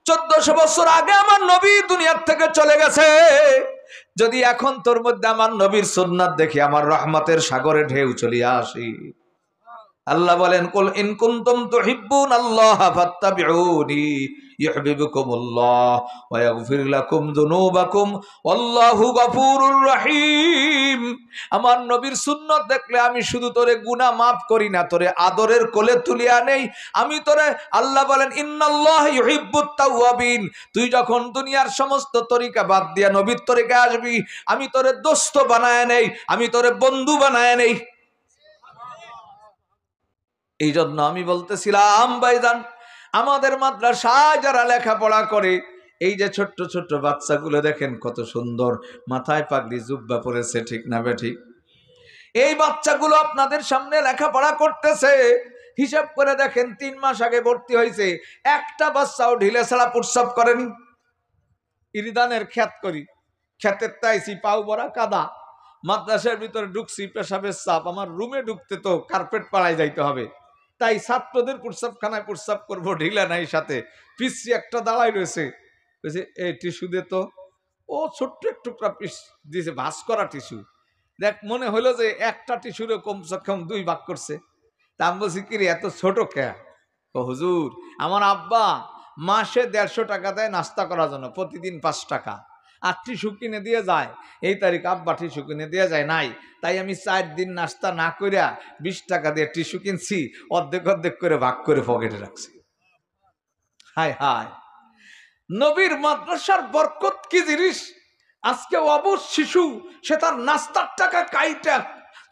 Speaker 1: 1400 বছর আগে আমার নবী দুনিয়ার থেকে চলে গেছে। যদি এখন তোর মধ্যে আমার নবীর সুন্নাত দেখি, আমার রহমতের সাগরে ঢেউ চলিয়া আসি। আল্লাহ বলেন কুল ইন কুনতুম তুহিব্বুনাল্লাহ ফাত্তাবিউনি ইউহিব্বুকুমুল্লাহ ওয়া ইয়াগফির লাকুম যুনুবাকুম আল্লাহু গফুরুর রহিম। আমার নবীর সুন্নাত দেখলে আমি শুধু তোরে গুনাহ মাফ করি না, তোরে আদরের কোলে তুলিয়া নেই আমি তোরে। আল্লাহ বলেন ইন্নাল্লাহ ইউহিব্বুত তাওয়াবিন, তুই যখন দুনিয়ার সমস্ত তরিকা বাদ দিয়া নবীর তরিকায় আসবি, আমি তোরে দোস্ত বানায় নেই, আমি তোরে বন্ধু বানায় নেই। এই জন্য আমি বলতেছিলাম ভাইজান, আমাদের মাদ্রাসায় যারা লেখাপড়া করে, এই যে ছোট্ট ছোট্ট বাচ্চাগুলো দেখেন কত সুন্দর মাথায় পাগড়ি জুব্বা পরেছে, ঠিক না বেঠিক? এই বাচ্চাগুলো আপনাদের সামনে লেখাপড়া করতেছে, হিসাব করে দেখেন 3 মাস আগে ভর্তি হয়েছে, একটা বাচ্চাও ঢিলে ছাড়া প্রস্রাব করেনি। ইরিদানের খ্যাত করি, খ্যাতের তাইছি পাও বড়া কাদা, মাদ্রাসার ভিতরে ঢুকছি, পেশাবের চাপ, আমার রুমে ঢুকতে তো কার্পেট পাড়ায় যাইতে হবে, তাই ছাত্রদের প্রস্রাবখানায় প্রস্রাব করবো, ঢিলা নাই সাথে, পিসি একটা দাঁড়াই রয়েছে, এই টিস্যু দে তো। ও ছোট্ট একটু পিস দিয়েছে, ভাস করা টিস্যু, দেখ মনে হলো যে একটা টিস্যুরে কমসে কম 2 ভাগ করছে। তা আমি বলছি কিরে এত ছোট কে? ও হুজুর আমার আব্বা মাসে 150 টাকা দেয় নাস্তা করার জন্য, প্রতিদিন 5 টাকা, আর টিস্যু কিনে দিয়ে যায়। এই তারিখ আব্বা টিস্যু কিনে দিয়ে যায় নাই, তাই আমি 4 দিন নাস্তা না করিয়া 20 টাকা দিয়ে টিস্যু কিনছি, অর্ধেক অর্ধেক করে ভাগ করে পকেটে রাখছি। হায় হায়, নবীর মাদ্রাসার বরকত কি জিনিস! আজকে অবশ শিশু সে তার নাস্তার টাকা কাইটা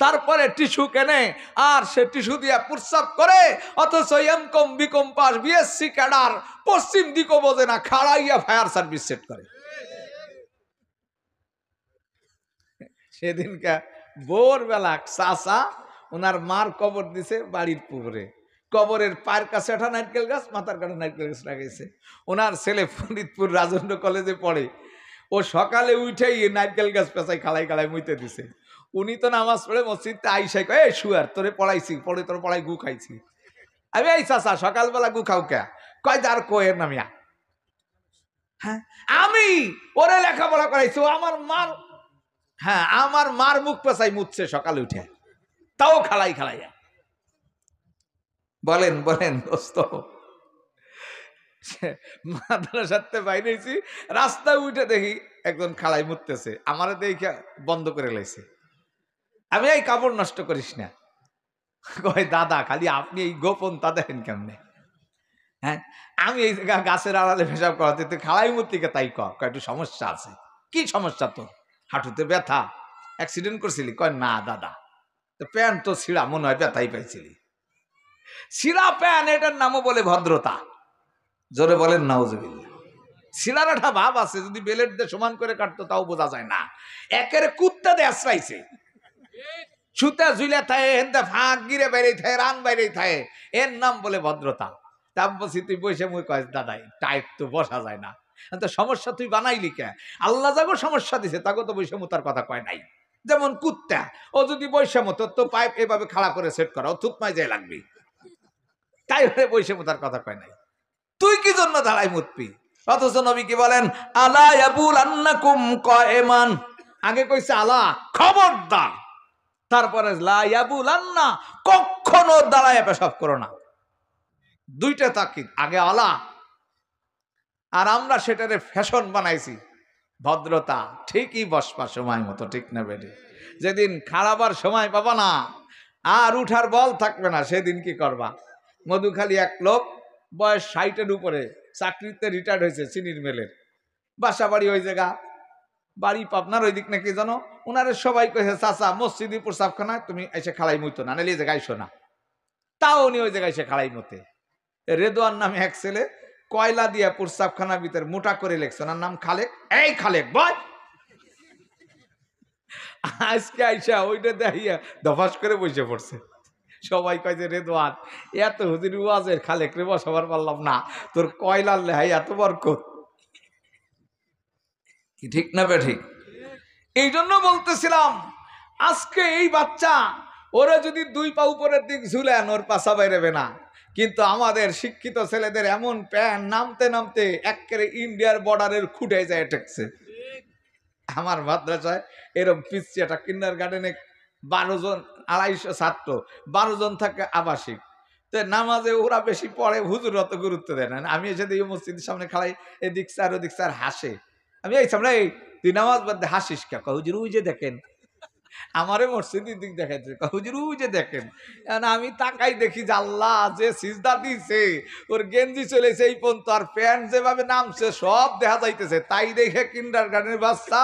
Speaker 1: তারপরে টিস্যু কেনে আর সে টিস্যু দিয়ে প্রস্রাব করে, অথচ MCom BCom pass BSc cadre পশ্চিম দিকও বোঝে না, খাড়াইয়া ফায়ার সার্ভিস সেট করে। সেদিনকা ভোরবেলা চাচা ওনার মার কবর দিছে বাড়ির পুকুরে, কবরের পায়ের কাছে একটা নারকেল গাছ, মাথার কাছে নারকেল গাছ লাগাইছে। ওনার ছেলে ফরিদপুর রাজেন্দ্র কলেজে পড়ে, ও সকালে উঠেই নারকেল গাছ পেঁচাই খালাই খালাই মুইতে দিছে। উনি তো নামাজ পড়ে মসজিদে আইসাই কয়, এই শুয়ার তোরে পড়াইছি, পড়ে তোর পড়াই গু খাইছি। আমি এই চাচা সকালবেলা গু খাও কে? কয় যার কোয়ের নামিয়া। হ্যাঁ, আমি ওরে লেখাপড়া করাইছি, ও আমার মার, হ্যাঁ আমার মার মুখ পেঁচাই মুচ্ছে সকালে উঠে, তাও খালাই খালাই। বলেন বলেন দোস্ত, মাদ্রাসাতে বাইরেছি, রাস্তায় উঠে দেখি একজন খালাই মুততেছে, আমারে দেখে বন্ধ করে লাইছে। আমি এই কাপড় নষ্ট করিস না। কয় দাদা খালি আপনি এই গোপন তা দেখেন কেমনে? হ্যাঁ, আমি এই গাছের আড়ালে পেশাব করাতে তুই খালাই মূর্তিকে তাই কয় একটু সমস্যা আছে। কি সমস্যা তোর? হাঁটুতে ব্যথা, অ্যাক্সিডেন্ট করছিলি? কয় না দাদা, তো প্যান্ট তো ছিঁড়া, মনে হয় ব্যথাই পাইছিলি। ছিঁড়া প্যান্ট, এটার নামও বলে ভদ্রতা। জোরে বলেন নাউজুবিল্লাহ। ছিঁড়ার একটা ভাব আছে, যদি বেলেট দিয়ে সমান করে কাটতো তাও বোঝা যায় না। একের কুত্তা দিয়ে আশ্রাইছে, সুতা ঝুলে থাকে, হেনতে ফাঁক গিরে বেড়েই থাকে, রান বাইরেই থাকে, এর নাম বলে ভদ্রতা। তা বলছি তুই বসে মুই কয় দাদাই টাইট তো বসা যায় না, তো সমস্যা তুই বানাইলি কে? আল্লাহ যাগো সমস্যা দিছে তাকে তো বৈষম্য তার কথা কয় নাই। যেমন কুত্তা, ও যদি বৈষম্য তোর তো পাইপ এভাবে খাড়া করে সেট করা, ও থুতমায় যায় লাগবে, তাই হলে বৈষম্য তার কথা কয় নাই। তুই কি জন্য দাঁড়াই মুতবি? অথচ নবী কি বলেন, আলা ইয়াবুলান্নাকুম কায়মান, আগে কইছে আলা খবরদার, তারপরে লা ইয়াবুলান্না, কখনো দাঁড়ায় পেশাব করো না। দুইটা তাকিদ, আগে আলা। আর আমরা সেটারে ফ্যাশন বানাইছি ভদ্রতা। ঠিকই বসবা সময় মতো, ঠিক না বেডে? যেদিন খারাবার সময় পাবা না আর উঠার বল থাকবে না, সেদিন কি করবা? মধুখালী এক লোক বয়স 60-এর উপরে, চাকরিতে রিটায়ার্ড হয়েছে, চিনির মেলের, বাসা বাড়ি ওই জায়গা, বাড়ি পাবনার ওই দিক নাকি জানো। ওনারে সবাই কয়েছে চাচা মসজিদি প্রসাবখানায় তুমি এসে খালাই মতো না, নাহলে এই জায়গায় এসো না। তাও উনি ওই জায়গায় এসে খালাই মতে। রেদওয়ান নামে এক ছেলে কয়লা দিয়া প্রসাবখানার ভিতরে মোটা করে লেখছে, ওনার নাম খালেক। এই খালেক বয়, আজকে আইসা ওইটা দেখিয়া দফাস করে বসে পড়ছে। সবাই কয় যে রেদওয়ান এত হুজুর ওয়াজের খালেক রে বসাবার পারলাম না, তোর কয়লার লেহাই এত বরকত। কি ঠিক না বে ঠিক? এই জন্য বলতেছিলাম আজকে এই বাচ্চা, ওরা যদি 2 পা উপরের দিক ঝুলেন ওর পাশা বাইরেবে না, কিন্তু আমাদের শিক্ষিত ছেলেদের এমন প্যান্ট নামতে নামতে একেবারে ইন্ডিয়ার বর্ডারের খুঁটে যায় ঠেকছে। আমার মাদ্রাসায় এরকম পিচ্ছি একটা কিন্ডার গার্ডেনে 12 জন, 250 ছাত্র, 12 জন থাকে আবাসিক। তো নামাজে ওরা বেশি পড়ে, হুজুর অত গুরুত্ব দেয় না। আমি এসে দেখি মসজিদের সামনে খালাই, এদিক স্যার ওদিক স্যার হাসে। আমি এই সামনে, তুই নামাজ বাদে হাসিস কে? হুজুর ওই যে দেখেন, আমারে মসজিদের দিক দেখাচ্ছে, হুজুর ওই যে দেখেন। আমি তাকাই দেখি যে আল্লাহ যে সিজদা দিছে, ওর গেঞ্জি চলেছে এই পর্যন্ত, আর প্যান্ট যেভাবে নামছে সব দেখা যাইতেছে। তাই দেখে কিন্ডার গার্ডেনের বাচ্চা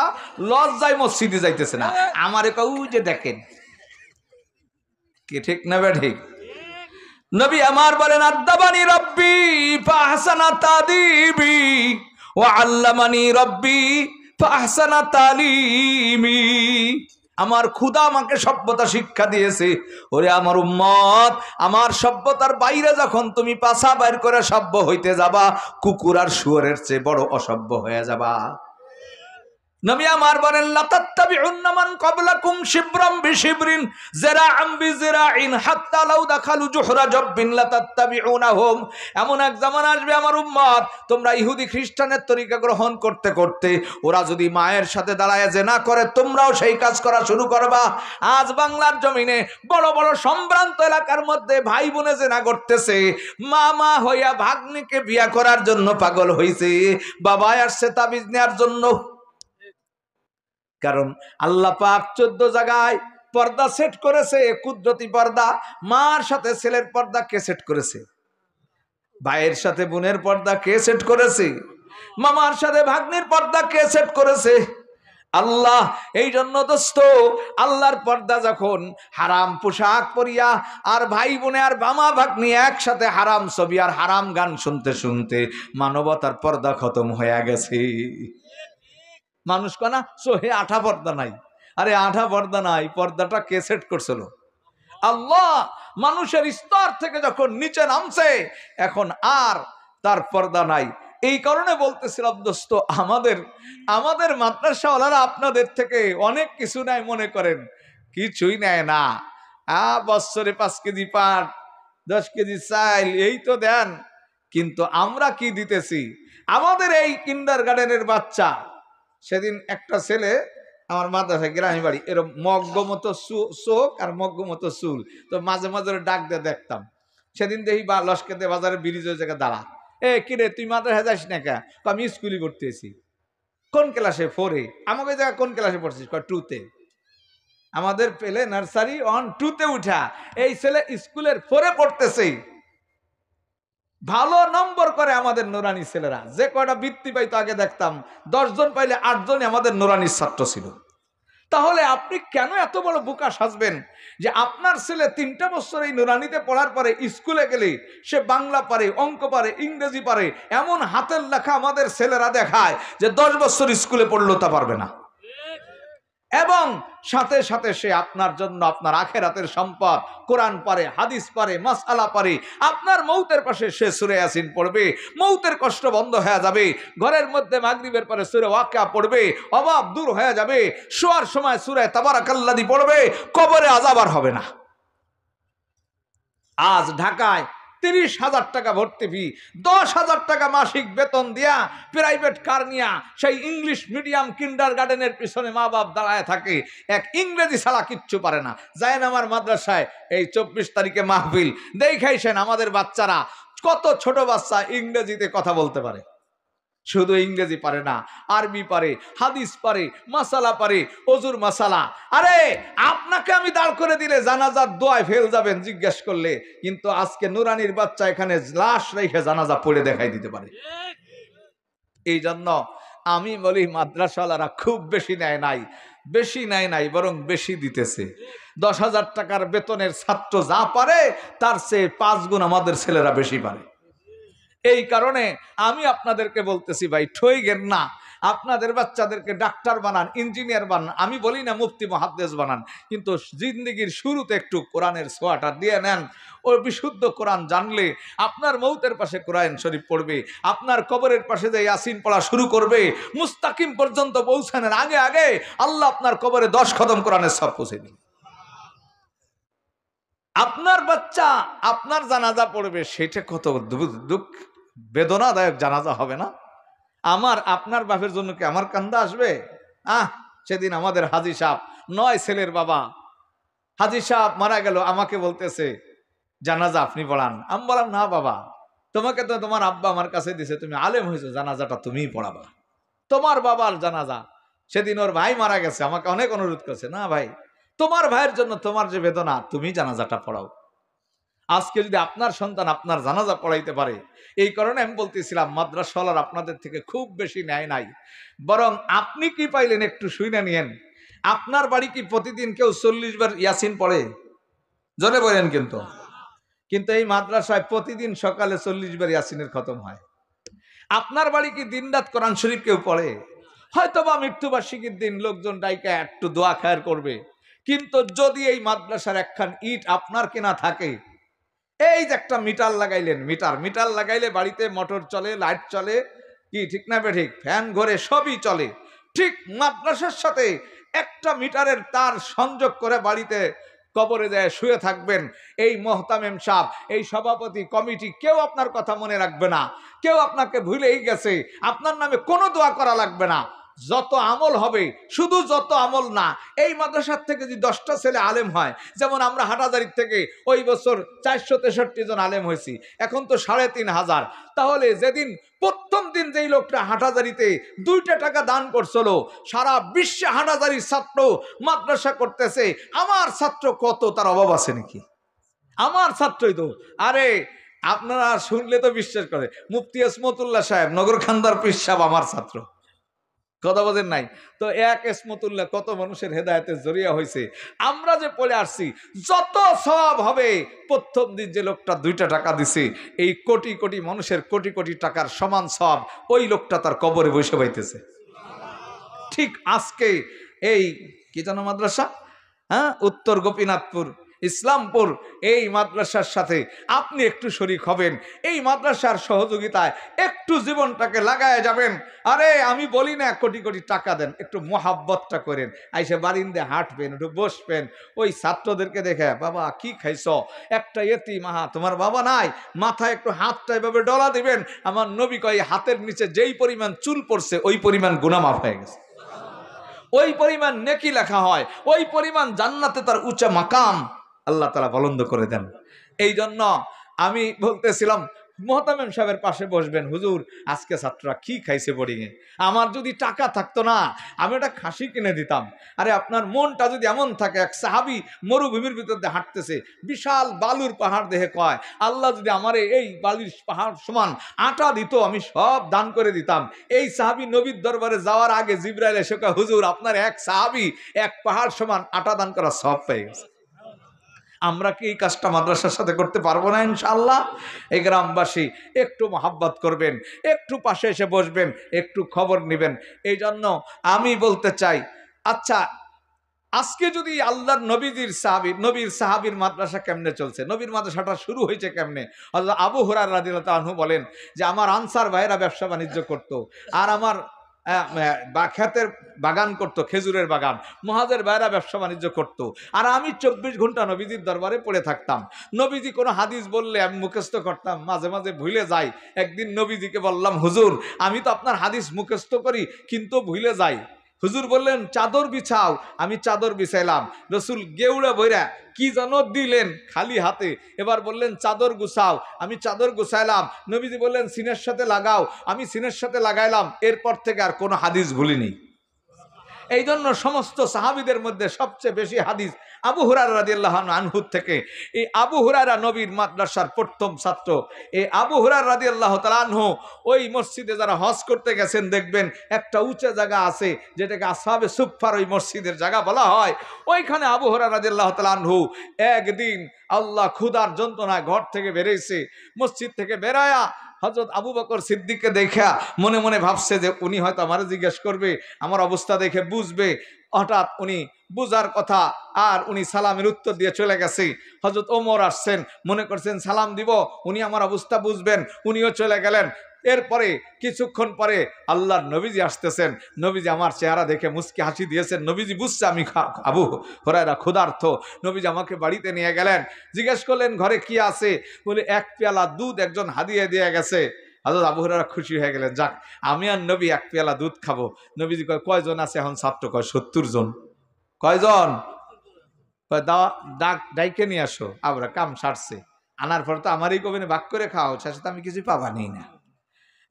Speaker 1: লজ্জায় মসজিদে যাইতেছে না, আমারে ওই যে দেখেন। কি ঠিক না বে ঠিক? নবী আমার বলেন, আদাবানি রব্বি ফাহসানা তাদিবি ওয়া আল্লামানি রব্বি ফাহসানা তালিমি। আমার খোদা আমাকে সভ্যতা শিক্ষা দিয়েছে। ওরে আমার উম্মত, আমার সভ্যতার বাইরে যখন তুমি পাছা বাইর করে সভ্য হইতে যাবা, কুকুর আর শুয়োরের চেয়ে বড় অসভ্য হয়ে যাবা। নবী আমার বলেন, লাতাত্তাবিউন্না মান ক্বাবলাকুম শিবরাম বিশিবরিন যিরাআম বিযিরাইন হাত্তা লাউ দাখালু জুহরা জাব্বিন লাতাত্তাবিউনাহুম। এমন এক জামানা আসবে আমার উম্মত, তোমরা ইহুদি খ্রিস্টানের তরিকা গ্রহণ করতে করতে ওরা যদি মায়ের সাথে দাঁড়ায় জিনা করে, তোমরাও সেই কাজ করা শুরু করবা। আজ বাংলার জমিনে বড় বড় সম্ভ্রান্ত এলাকার মধ্যে ভাই বোনে জিনা করতেছে, মামা হইয়া ভাগ্নিকে বিয়া করার জন্য পাগল হইছে, বাবা আসছে তাবিজ নেওয়ার জন্য। কারণ আল্লাহ পাক 14 জায়গায় পর্দা সেট করেছে, কুদরতি পর্দা। মার সাথে ছেলের পর্দা কে সেট করেছে? ভাইয়ের সাথে বোনের পর্দা কে সেট করেছে? মামার সাথে ভাগ্নির পর্দা কে সেট করেছে? আল্লাহ। এই জন্য দোস্ত, আল্লাহর পর্দা যখন হারাম পোশাক পরিয়া আর ভাই বোনে আর মামা ভাগ্নি একসাথে হারাম ছবি আর হারাম গান শুনতে শুনতে মানবতার পর্দা খতম হয়ে গেছে। মানুষ কনা সোহে 8 পর্দা নাই, আরে আঠা পর্দা নাই, পর্দাটা কে সেট করছিল? আল্লাহ। মানুষের স্তর থেকে যখন নিচে নামছে এখন আর তার পর্দা নাই। এই কারণে বলতেছিলাম দোস্ত, আমাদের মাদ্রাসাওয়ালারা আপনাদের থেকে অনেক কিছু নেয় মনে করেন, কিছুই নেয় না। বৎসরে 5 কেজি পাট, 10 কেজি চাল এই তো দেন, কিন্তু আমরা কি দিতেছি? আমাদের এই কিন্ডার গার্ডেনের বাচ্চা, সেদিন একটা ছেলে আমার মাদ্রাসায় গ্রামী বাড়ি, এরকম মগ্গ মতো চোখ আর মগ্গ মতো চুল, তো মাঝে মাঝে ডাক দিয়ে দেখতাম। সেদিন দেখি বা লস্করতে বাজারে ব্রিজের জায়গায় দাঁড়া, কিরে তুই মাদ্রাসায় যাস না কে? আমি স্কুলই করতেছি। কোন ক্লাসে? 4-এ। আমাকে জায়গা কোন ক্লাসে পড়ছিস? 2-তে। আমাদের পেলে নার্সারি 1-2-তে উঠা, এই ছেলে স্কুলের 4-এ পড়তেছে। ভালো নম্বর করে আমাদের নুরানি ছেলেরা। যে কয়টা বৃত্তি পাইতো আগে দেখতাম 10 জন পাইলে 8 জনই আমাদের নুরানির ছাত্র ছিল। তাহলে আপনি কেন এত বড় বোকা সাজবেন যে আপনার ছেলে 3টা বছর এই নুরানিতে পড়ার পরে স্কুলে গেলে সে বাংলা পারে, অঙ্ক পারে, ইংরেজি পারে? এমন হাতের লেখা আমাদের ছেলেরা দেখায় যে 10 বছর স্কুলে পড়লেও তা পারবে না। এবং সাথে সাথে সে আপনার জন্য আপনার আখেরাতের সম্পদ, কোরআন পারে, হাদিস পারে, মাসআলা পারে। আপনার মৌতের পাশে সে সূরা ইয়াসিন পড়বে, মৌতের কষ্ট বন্ধ হয়ে যাবে। ঘরের মধ্যে মাগরিবের পরে সূরা ওয়াকিয়া পড়বে, অভাব দূর হয়ে যাবে। শোয়ার সময় সূরা তাবারাকাল্লাযী পড়বে, কবরে আযাব আর হবে না। আজ ঢাকায় 30,000 টাকা ভর্তি ফি, 10,000 টাকা মাসিক বেতন দিয়া প্রাইভেট কার নিয়া সেই ইংলিশ মিডিয়াম কিন্ডার গার্ডেনের পিছনে মা বাপ দাঁড়ায় থাকে, এক ইংরেজি ছাড়া কিচ্ছু পারে না। যায়েন আমার মাদ্রাসায় এই 24 তারিখে মাহফিল দেখাইছেন, আমাদের বাচ্চারা কত ছোট বাচ্চা ইংরেজিতে কথা বলতে পারে। শুধু ইংরেজি পারে না, আরবি পারে, হাদিস পারে, মাসালা পারে, অজুর মাসালা। আরে আপনাকে আমি দাঁড় করে দিলে জানাজার দোয়ায় ফেল যাবেন জিজ্ঞেস করলে, কিন্তু আজকে নুরানির বাচ্চা এখানে লাশ রেখে জানাজা পড়ে দেখাই দিতে পারে। এই জন্য আমি বলি মাদ্রাসাওয়ালারা খুব বেশি নেয় নাই, বেশি নেয় নাই, বরং বেশি দিতেছে। 10,000 টাকার বেতনের ছাত্র যা পারে তার চেয়ে 5 গুণ আমাদের ছেলেরা বেশি পারে। এই কারণে আমি আপনাদেরকে বলতেছি ভাই, ঠইগেন না। আপনাদের বাচ্চাদেরকে ডাক্তার বানান, ইঞ্জিনিয়ার বানান, আমি বলি না মুফতি মুহাদ্দিস বানান, কিন্তু জিন্দেগির শুরুতে একটু কোরআনের ছোঁয়াটা দিয়ে নেন। ও বিশুদ্ধ কোরআন জানলে আপনার মৌতের পাশে কোরআন শরীফ পড়বে, আপনার কবরের পাশে যে ইয়াসিন পড়া শুরু করবে, মুস্তাকিম পর্যন্ত পৌঁছানোর আগে আগে আল্লাহ আপনার কবরে 10 খতম কোরআনের সব পৌঁছে দিন। আপনার বাচ্চা আপনার জানাজা পড়বে, সেটা কত দুঃখ বেদনাদায়ক জানাজা হবে না? আপনার বাপের জন্য কি আমার কান্দা আসবে? সেদিন আমাদের হাজী সাহেব, 9 ছেলের বাবা, হাজী সাহেব মারা গেল, আমাকে বলতেছে জানাজা আপনি পড়ান। আমি বললাম না বাবা, তোমাকে তো তোমার আব্বা আমার কাছে দিছে, তুমি আলেম হয়েছো, জানাজাটা তুমিই পড়াবা। তোমার বাবার জানাজা, সেদিন ওর ভাই মারা গেছে, আমাকে অনেক অনুরোধ করছে, না ভাই তোমার ভাইয়ের জন্য তোমার যে বেদনা, তুমি জানাজাটা পড়াও। আজকে যদি আপনার সন্তান আপনার জানাজা পড়াইতে পারে, এই কারণে আমি বলতেছিলাম মাদ্রাসাওয়ালার আপনাদের থেকে খুব বেশি নেয় নাই, বরং আপনি কি পাইলেন একটু শুনে নিয়েন। আপনার বাড়ি কি প্রতিদিন কেউ 40 বার ইয়াসিন পড়ে? জোরে বলেন। কিন্তু এই মাদ্রাসায় প্রতিদিন সকালে 40 বার ইয়াসিনের খতম হয়। আপনার বাড়ি কি দিনরাত কোরআন শরীফ কেউ পড়ে? হয়তো বা মৃত্যুবার্ষিকীর দিন লোকজন ডাইকা একটু দোয়া খায়ের করবে, কিন্তু যদি এই মাদ্রাসার একখান ইট আপনার কেনা থাকে, এই যে একটা মিটার লাগাইলেন, মিটার লাগাইলে বাড়িতে মোটর চলে, লাইট চলে, কি ঠিক না বেঠিক, ফ্যান ঘরে সবই চলে, ঠিক মাদ্রাসার সাথে একটা মিটারের তার সংযোগ করে বাড়িতে কবরে যায় শুয়ে থাকবেন। এই মোহতামেম সাহেব, এই সভাপতি কমিটি কেউ আপনার কথা মনে রাখবে না, কেউ আপনাকে ভুলেই গেছে, আপনার নামে কোনো দোয়া করা লাগবে না। যত আমল হবে, শুধু যত আমল না, এই মাদ্রাসার থেকে যদি 10টা ছেলে আলেম হয়, যেমন আমরা হাটাজারির থেকে ওই বছর 463 জন আলেম হয়েছি, এখন তো 3,500। তাহলে যেদিন প্রথম দিন যেই লোকটা হাটাজারিতে 2টা টাকা দান করছিল, সারা বিশ্বে হাটাজারির ছাত্র মাদ্রাসা করতেছে, আমার ছাত্র কত, তার অভাব আছে নাকি? আমার ছাত্রই তো। আরে আপনারা শুনলে তো বিশ্বাস করে, মুফতি ইসমতুল্লাহ সাহেব, নগরখান্দার পীর সাহেব আমার ছাত্র, কথা বলেন নাই তো? এক ইসমতুল্লাহ কত মানুষের হেদায়েতের জরিয়া হয়েছে। আমরা যে পড়ে আসছি, যত সওয়াব হবে প্রথম দিন যে লোকটা 2টা টাকা দিছে, এই কোটি কোটি মানুষের কোটি কোটি টাকার সমান সওয়াব ওই লোকটা তার কবরে বসে পাইতেছে। ঠিক আজকে এই কি যেন মাদ্রাসা? হ্যাঁ, উত্তর গোপীনাথপুর ইসলামপুর। এই মাদ্রাসার সাথে আপনি একটু শরীক হবেন, এই মাদ্রাসার সহযোগিতায় একটু জীবনটাকে লাগায় যাবেন। আরে আমি বলি না কোটি কোটি টাকা দেন, একটু মহাব্বতটা করেন, আইসে বারিন্দে হাঁটবেন, একটু বসবেন, ওই ছাত্রদেরকে দেখে বাবা কি খাইছ, একটা এতিম, আহা তোমার বাবা নাই, মাথায় একটু হাতটা এভাবে ডলা দিবেন। আমার নবী কয় হাতের নিচে যেই পরিমাণ চুল পড়ছে ওই পরিমাণ গুনাহ মাফ হয়ে গেছে, ওই পরিমাণ নেকি লেখা হয়, ওই পরিমাণ জান্নাতে তার উচ্চ মাকাম আল্লাহ তাআলা বুলন্দ করে দেন। এই জন্য আমি বলতেছিলাম মোহতামিম সাহেবের পাশে বসবেন, হুজুর আজকে ছাত্ররা কি খাইছে বোর্ডিংয়ে, আমার যদি টাকা থাকতো না আমি একটা খাসি কিনে দিতাম। আরে আপনার মনটা যদি এমন থাকে, এক সাহাবী মরুভূমির ভিতর দিয়ে হাঁটতেছে, বিশাল বালুর পাহাড় দেখে কয় আল্লাহ যদি আমারে এই বালুর পাহাড় সমান আটা দিত আমি সব দান করে দিতাম। এই সাহাবী নবীর দরবারে যাওয়ার আগে জিবরাইল এসে কয় হুজুর আপনার এক সাহাবী এক পাহাড় সমান আটা দান করা সব পেয়ে গেছে। আমরা কি এই কাজটা মাদ্রাসার সাথে করতে পারবো না ইনশাআল্লাহ? এই গ্রামবাসী একটু মহাব্বত করবেন, একটু পাশে এসে বসবেন, একটু খবর নেবেন। এই জন্য আমি বলতে চাই, আচ্ছা আজকে যদি আল্লাহর নবীর সাহাবীর মাদ্রাসা কেমনে চলছে, নবীর মাদ্রাসাটা শুরু হয়েছে কেমনে? হযরত আবু হুরায়রা রাদিয়াল্লাহু আনহু বলেন যে আমার আনসার ভাইয়েরা ব্যবসা বাণিজ্য করত, আর আমার খেতের বাগান করত, খেজুরের বাগান, মুহাজির ভাইরা ব্যবসা বাণিজ্য করত, আর আমি 24 ঘন্টা নবীজির দরবারে পড়ে থাকতাম। নবীজি কোনো হাদিস বললে আমি মুখস্থ করতাম, মাঝে মাঝে ভুলে যাই। একদিন নবীজিকে বললাম হুজুর আমি তো আপনার হাদিস মুখস্থ করি কিন্তু ভুলে যাই। হুজুর বললেন চাদর বিছাও, আমি চাদর বিছাইলাম। রসুল গেউড়ে বইরা কি যেন দিলেন খালি হাতে, এবার বললেন চাদর গুছাও, আমি চাদর গুছাইলাম। নবীজি বললেন সিনের সাথে লাগাও, আমি সিনের সাথে লাগাইলাম। এরপর থেকে আর কোনো হাদিস ভুলিনি। এই জন্য সমস্ত সাহাবীদের মধ্যে সবচেয়ে বেশি হাদিস আবু হুরায়রা রাদিয়াল্লাহু আনহু থেকে। এই আবু হুরায়রা নবীর মাদ্রাসার প্রথম ছাত্র। এই আবু হুরায়রা রাদিয়াল্লাহু তাআলা আনহু ওই মসজিদে যারা হজ করতে গেছেন দেখবেন একটা উঁচা জায়গা আছে যেটাকে আসহাবে সুফফার ওই মসজিদের জায়গা বলা হয়। ওইখানে আবু হুরায়রা রাদিয়াল্লাহু তাআলা আনহু একদিন আল্লাহ ক্ষুধার যন্ত্রণায় ঘর থেকে বেরিয়েছে, মসজিদ থেকে বেরায়া হযরত আবু বকর সিদ্দিককে দেখা মনে মনে ভাবছে যে উনি হয়তো আমারে জিজ্ঞেস করবে, আমার অবস্থা দেখে বুঝবে। হঠাৎ উনি বুঝার কথা, আর উনি সালামের উত্তর দিয়ে চলে গেছে। হযরত ওমর আসছেন, মনে করছেন সালাম দিব, উনি আমার অবস্থা বুঝবেন, উনিও চলে গেলেন। এরপরে কিছুক্ষণ পরে আল্লাহর নবীজি আসতেছেন, নবীজি আমার চেহারা দেখে মুস্কি হাসি দিয়েছেন। নবীজি বুঝছে আমি আবু হুরায়রা ক্ষুধার্ত। নবীজি আমাকে বাড়িতে নিয়ে গেলেন, জিজ্ঞেস করলেন ঘরে কি আছে, বলে এক পেয়ালা দুধ একজন হাদিয়ে দিয়ে গেছে। হযরত আবু হুরায়রা খুশি হয়ে গেলেন, যাক আমি আর নবী এক পেয়ালা দুধ খাবো। নবীজি কয় কয়জন আছে এখন ছাত্র? কয় 70 জন। কয়জন? কয় ডাইকে নিয়ে আসো। আমরা কাম সারছে, আনার পর তো আমারই কবে ভাগ করে খাওয়া, শেষে তো আমি কিছু পাবানি না।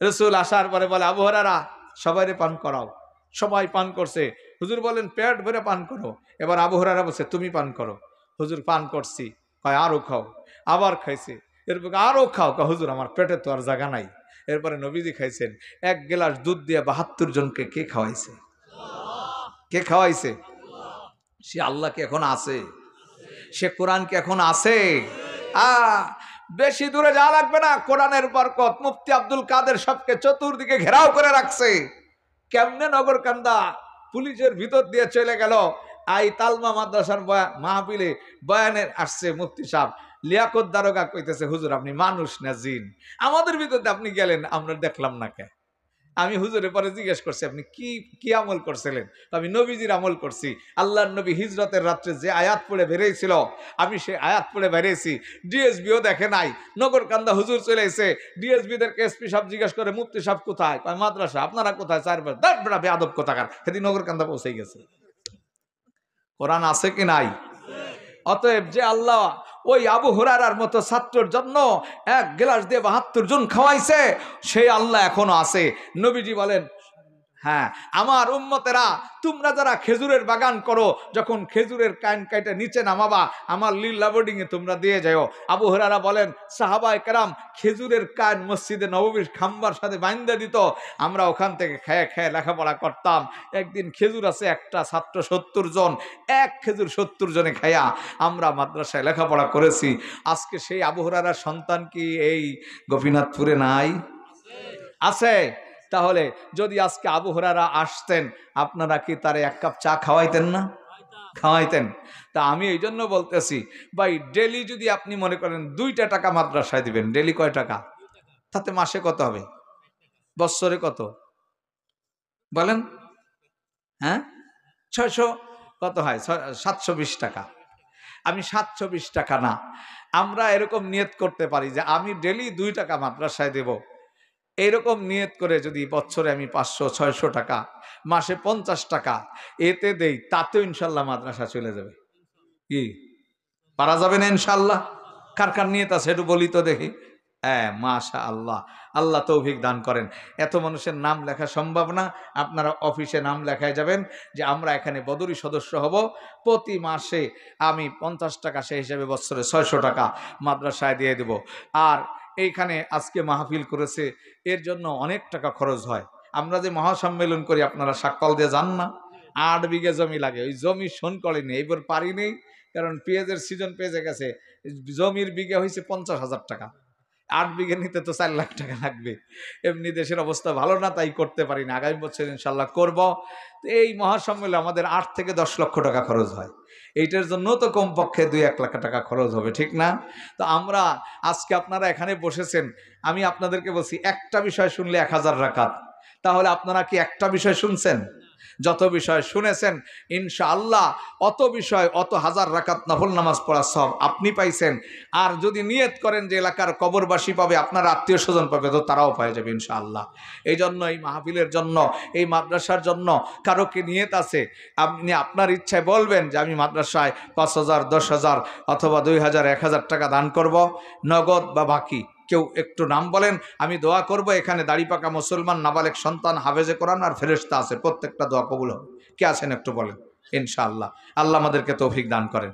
Speaker 1: রসুল আসার পরে বলে আবু হুরায়রা সবাইরে পান করাও। সবাই পান করছে। হুজুর বলেন পেট ভরে পান করো। এবার আবু হুরায়রা বলছে তুমি পান করো। হুজুর পান করছি, কয় আরো খাও। আবার খাইছে, এরপর আরো খাও। কয় হুজুর আমার পেটে তো আর জায়গা নাই। এরপরে নবীজি খাইছেন। এক গ্লাস দুধ দিয়ে 72 জনকে কে খাওয়াইছে? কে খাওয়াইছে? সে আল্লাহ কি এখন আছে? সে কোরআন কি এখন আছে? বেশি দূরে যাওয়া লাগবে না। কোরআনের বরকত মুফতি আব্দুল কাদের সবকে চতুর্দিকে ঘেরাও করে রাখছে। কেমনে নগরকান্দা পুলিশের ভিতর দিয়ে চলে গেল। আই তালমা মাদ্রাসার মাহফিলে বয়ানে আসছে মুফতি সাহেব, লিয়াকত দারোগা কইতেছে হুজুর আপনি মানুষ না জিন, আমাদের ভিতরে আপনি গেলেন আমরা দেখলাম না কে। আমি হুজুরের পরে জিজ্ঞেস করছি আপনি কি কি আমল করছিলেন? আমি নবীজির আমল করছি। আল্লাহর নবী হিজরতের রাত্রে যে আয়াত পড়ে বেরিয়েছিল আমি সেই আয়াত পড়ে বেরিয়েছি। ডিএসবিও দেখে নাই। নগরকান্দা হুজুর চলে এসে ডিএসবিদেরকে এসপি সাহেব জিজ্ঞেস করে মুফতি সাহেব কোথায়? মাদ্রাসা। আপনারা কোথায়? 4 বার। দাঁড় বেড়া বেয়াদব কোথাকার। সেদিন নগরকান্দা পৌঁছে গেছে। কোরআন আছে কি নাই? অতএব যে আল্লাহ ওই আবু হুরায়রার মতো ছাত্রের জন্য এক গ্লাস দিয়ে 72 জন খাওয়াইছে, সেই আল্লাহ এখনো আছে। নবীজি বলেন হ্যাঁ আমার উম্মতেরা তোমরা যারা খেজুরের বাগান করো, যখন খেজুরের কান কাইটা নিচে নামাবা আমার লিল্লা বোর্ডিং এ তোমরা দিয়ে যাও। আবু হুরায়রা বলেন সাহাবায়ে কেরাম খেজুরের কান মসজিদে নববীর খাম্বার সাথে বাইন্ধা দিত, আমরা ওখান থেকে খেয়ে খেয়ে লেখাপড়া করতাম। একদিন খেজুর আছে একটা ছাত্র 70 জন, এক খেজুর 70 জনে খায়া আমরা মাদ্রাসায় লেখাপড়া করেছি। আজকে সেই আবু হুরায়রার সন্তান কি এই গোপীনাথপুরে নাই? আছে। তাহলে যদি আজকে আবু হুরায়রা আসতেন আপনারা কি তারে এক কাপ চা খাওয়াইতেন না? খাওয়াইতেন। তা আমি এই জন্য বলতেছি ভাই, ডেলি যদি আপনি মনে করেন 2টা টাকা মাদ্রাসায় দিবেন, ডেলি কয় টাকা? তাতে মাসে কত হবে? বৎসরে কত বলেন? হ্যাঁ, 600 কত হয়? 720 টাকা। আমি 720 টাকা না, আমরা এরকম নিয়ত করতে পারি যে আমি ডেলি 2 টাকা মাদ্রাসায় দেব। এরকম নিয়ত করে যদি বছরে আমি 500-600 টাকা, মাসে 50 টাকা এতে দেই, তাতেও ইনশাল্লাহ মাদ্রাসা চলে যাবে। কি পারা যাবে না ইনশাল্লাহ? কার কার নিয়ত আছে একটু বলি তো দেখি। হ্যাঁ, মাশা আল্লাহ, আল্লাহ তৌফিক দান করেন। এত মানুষের নাম লেখা সম্ভব না, আপনারা অফিসে নাম লেখায় যাবেন যে আমরা এখানে বদরি সদস্য হব, প্রতি মাসে আমি 50 টাকা, সেই হিসাবে বছরে 600 টাকা মাদ্রাসায় দিয়ে দেব। আর এইখানে আজকে মাহফিল করেছে, এর জন্য অনেক টাকা খরচ হয়। আমরা যে মহাসম্মেলন করি, আপনারা সাক্কল দিয়ে যান না, 8 বিঘা জমি লাগে, ওই জমি শোন করেনি, এইবার পারি নেই, কারণ পেঁয়াজের সিজন পেঁয়াজে গেছে, জমির বিঘা হয়েছে 50,000 টাকা, 8 বিঘা নিতে তো 4 লাখ টাকা লাগবে। এমনি দেশের অবস্থা ভালো না, তাই করতে পারি না। আগামী বছর ইনশাল্লাহ করব। এই মহাসম্মেলনে আমাদের 8 থেকে 10 লক্ষ টাকা খরচ হয়, এইটার জন্য তো কমপক্ষে 2-1 লাখ টাকা খরচ হবে, ঠিক না? তো আমরা আজকে আপনারা এখানে বসেছেন, আমি আপনাদেরকে বলছি একটা বিষয় শুনলে 1000 রাকাত। তাহলে আপনারা কি একটা বিষয় শুনছেন? যত বিষয় শুনেছেন ইনশাআল্লাহ অত বিষয়, অত 1000 রাকাত নফল নামাজ পড়া সব আপনি পাইছেন। আর যদি নিয়ত করেন যে এলাকার কবরবাসী পাবে, আপনার আত্মীয় স্বজন পাবে, তো তারাও পাওয়া যাবে ইনশাআল্লাহ। এই জন্য এই মাহফিলের জন্য, এই মাদ্রাসার জন্য কারো কি নিয়ত আছে, আপনি আপনার ইচ্ছায় বলবেন যে আমি মাদ্রাসায় 5,000, 10,000 অথবা 2,000, 1,000 টাকা দান করব, নগদ বা বাকি। কেউ একটু নাম বলেন, আমি দোয়া করব। এখানে দাড়িপাকা মুসলমান, নাবালেক সন্তান, হাফেজে কোরআন আর ফেরেশতা আছে, প্রত্যেকটা দোয়া কবুল হবে। কে আছেন একটু বলেন? ইনশাআল্লাহ। আল্লাহ আমাদেরকে তৌফিক দান করেন।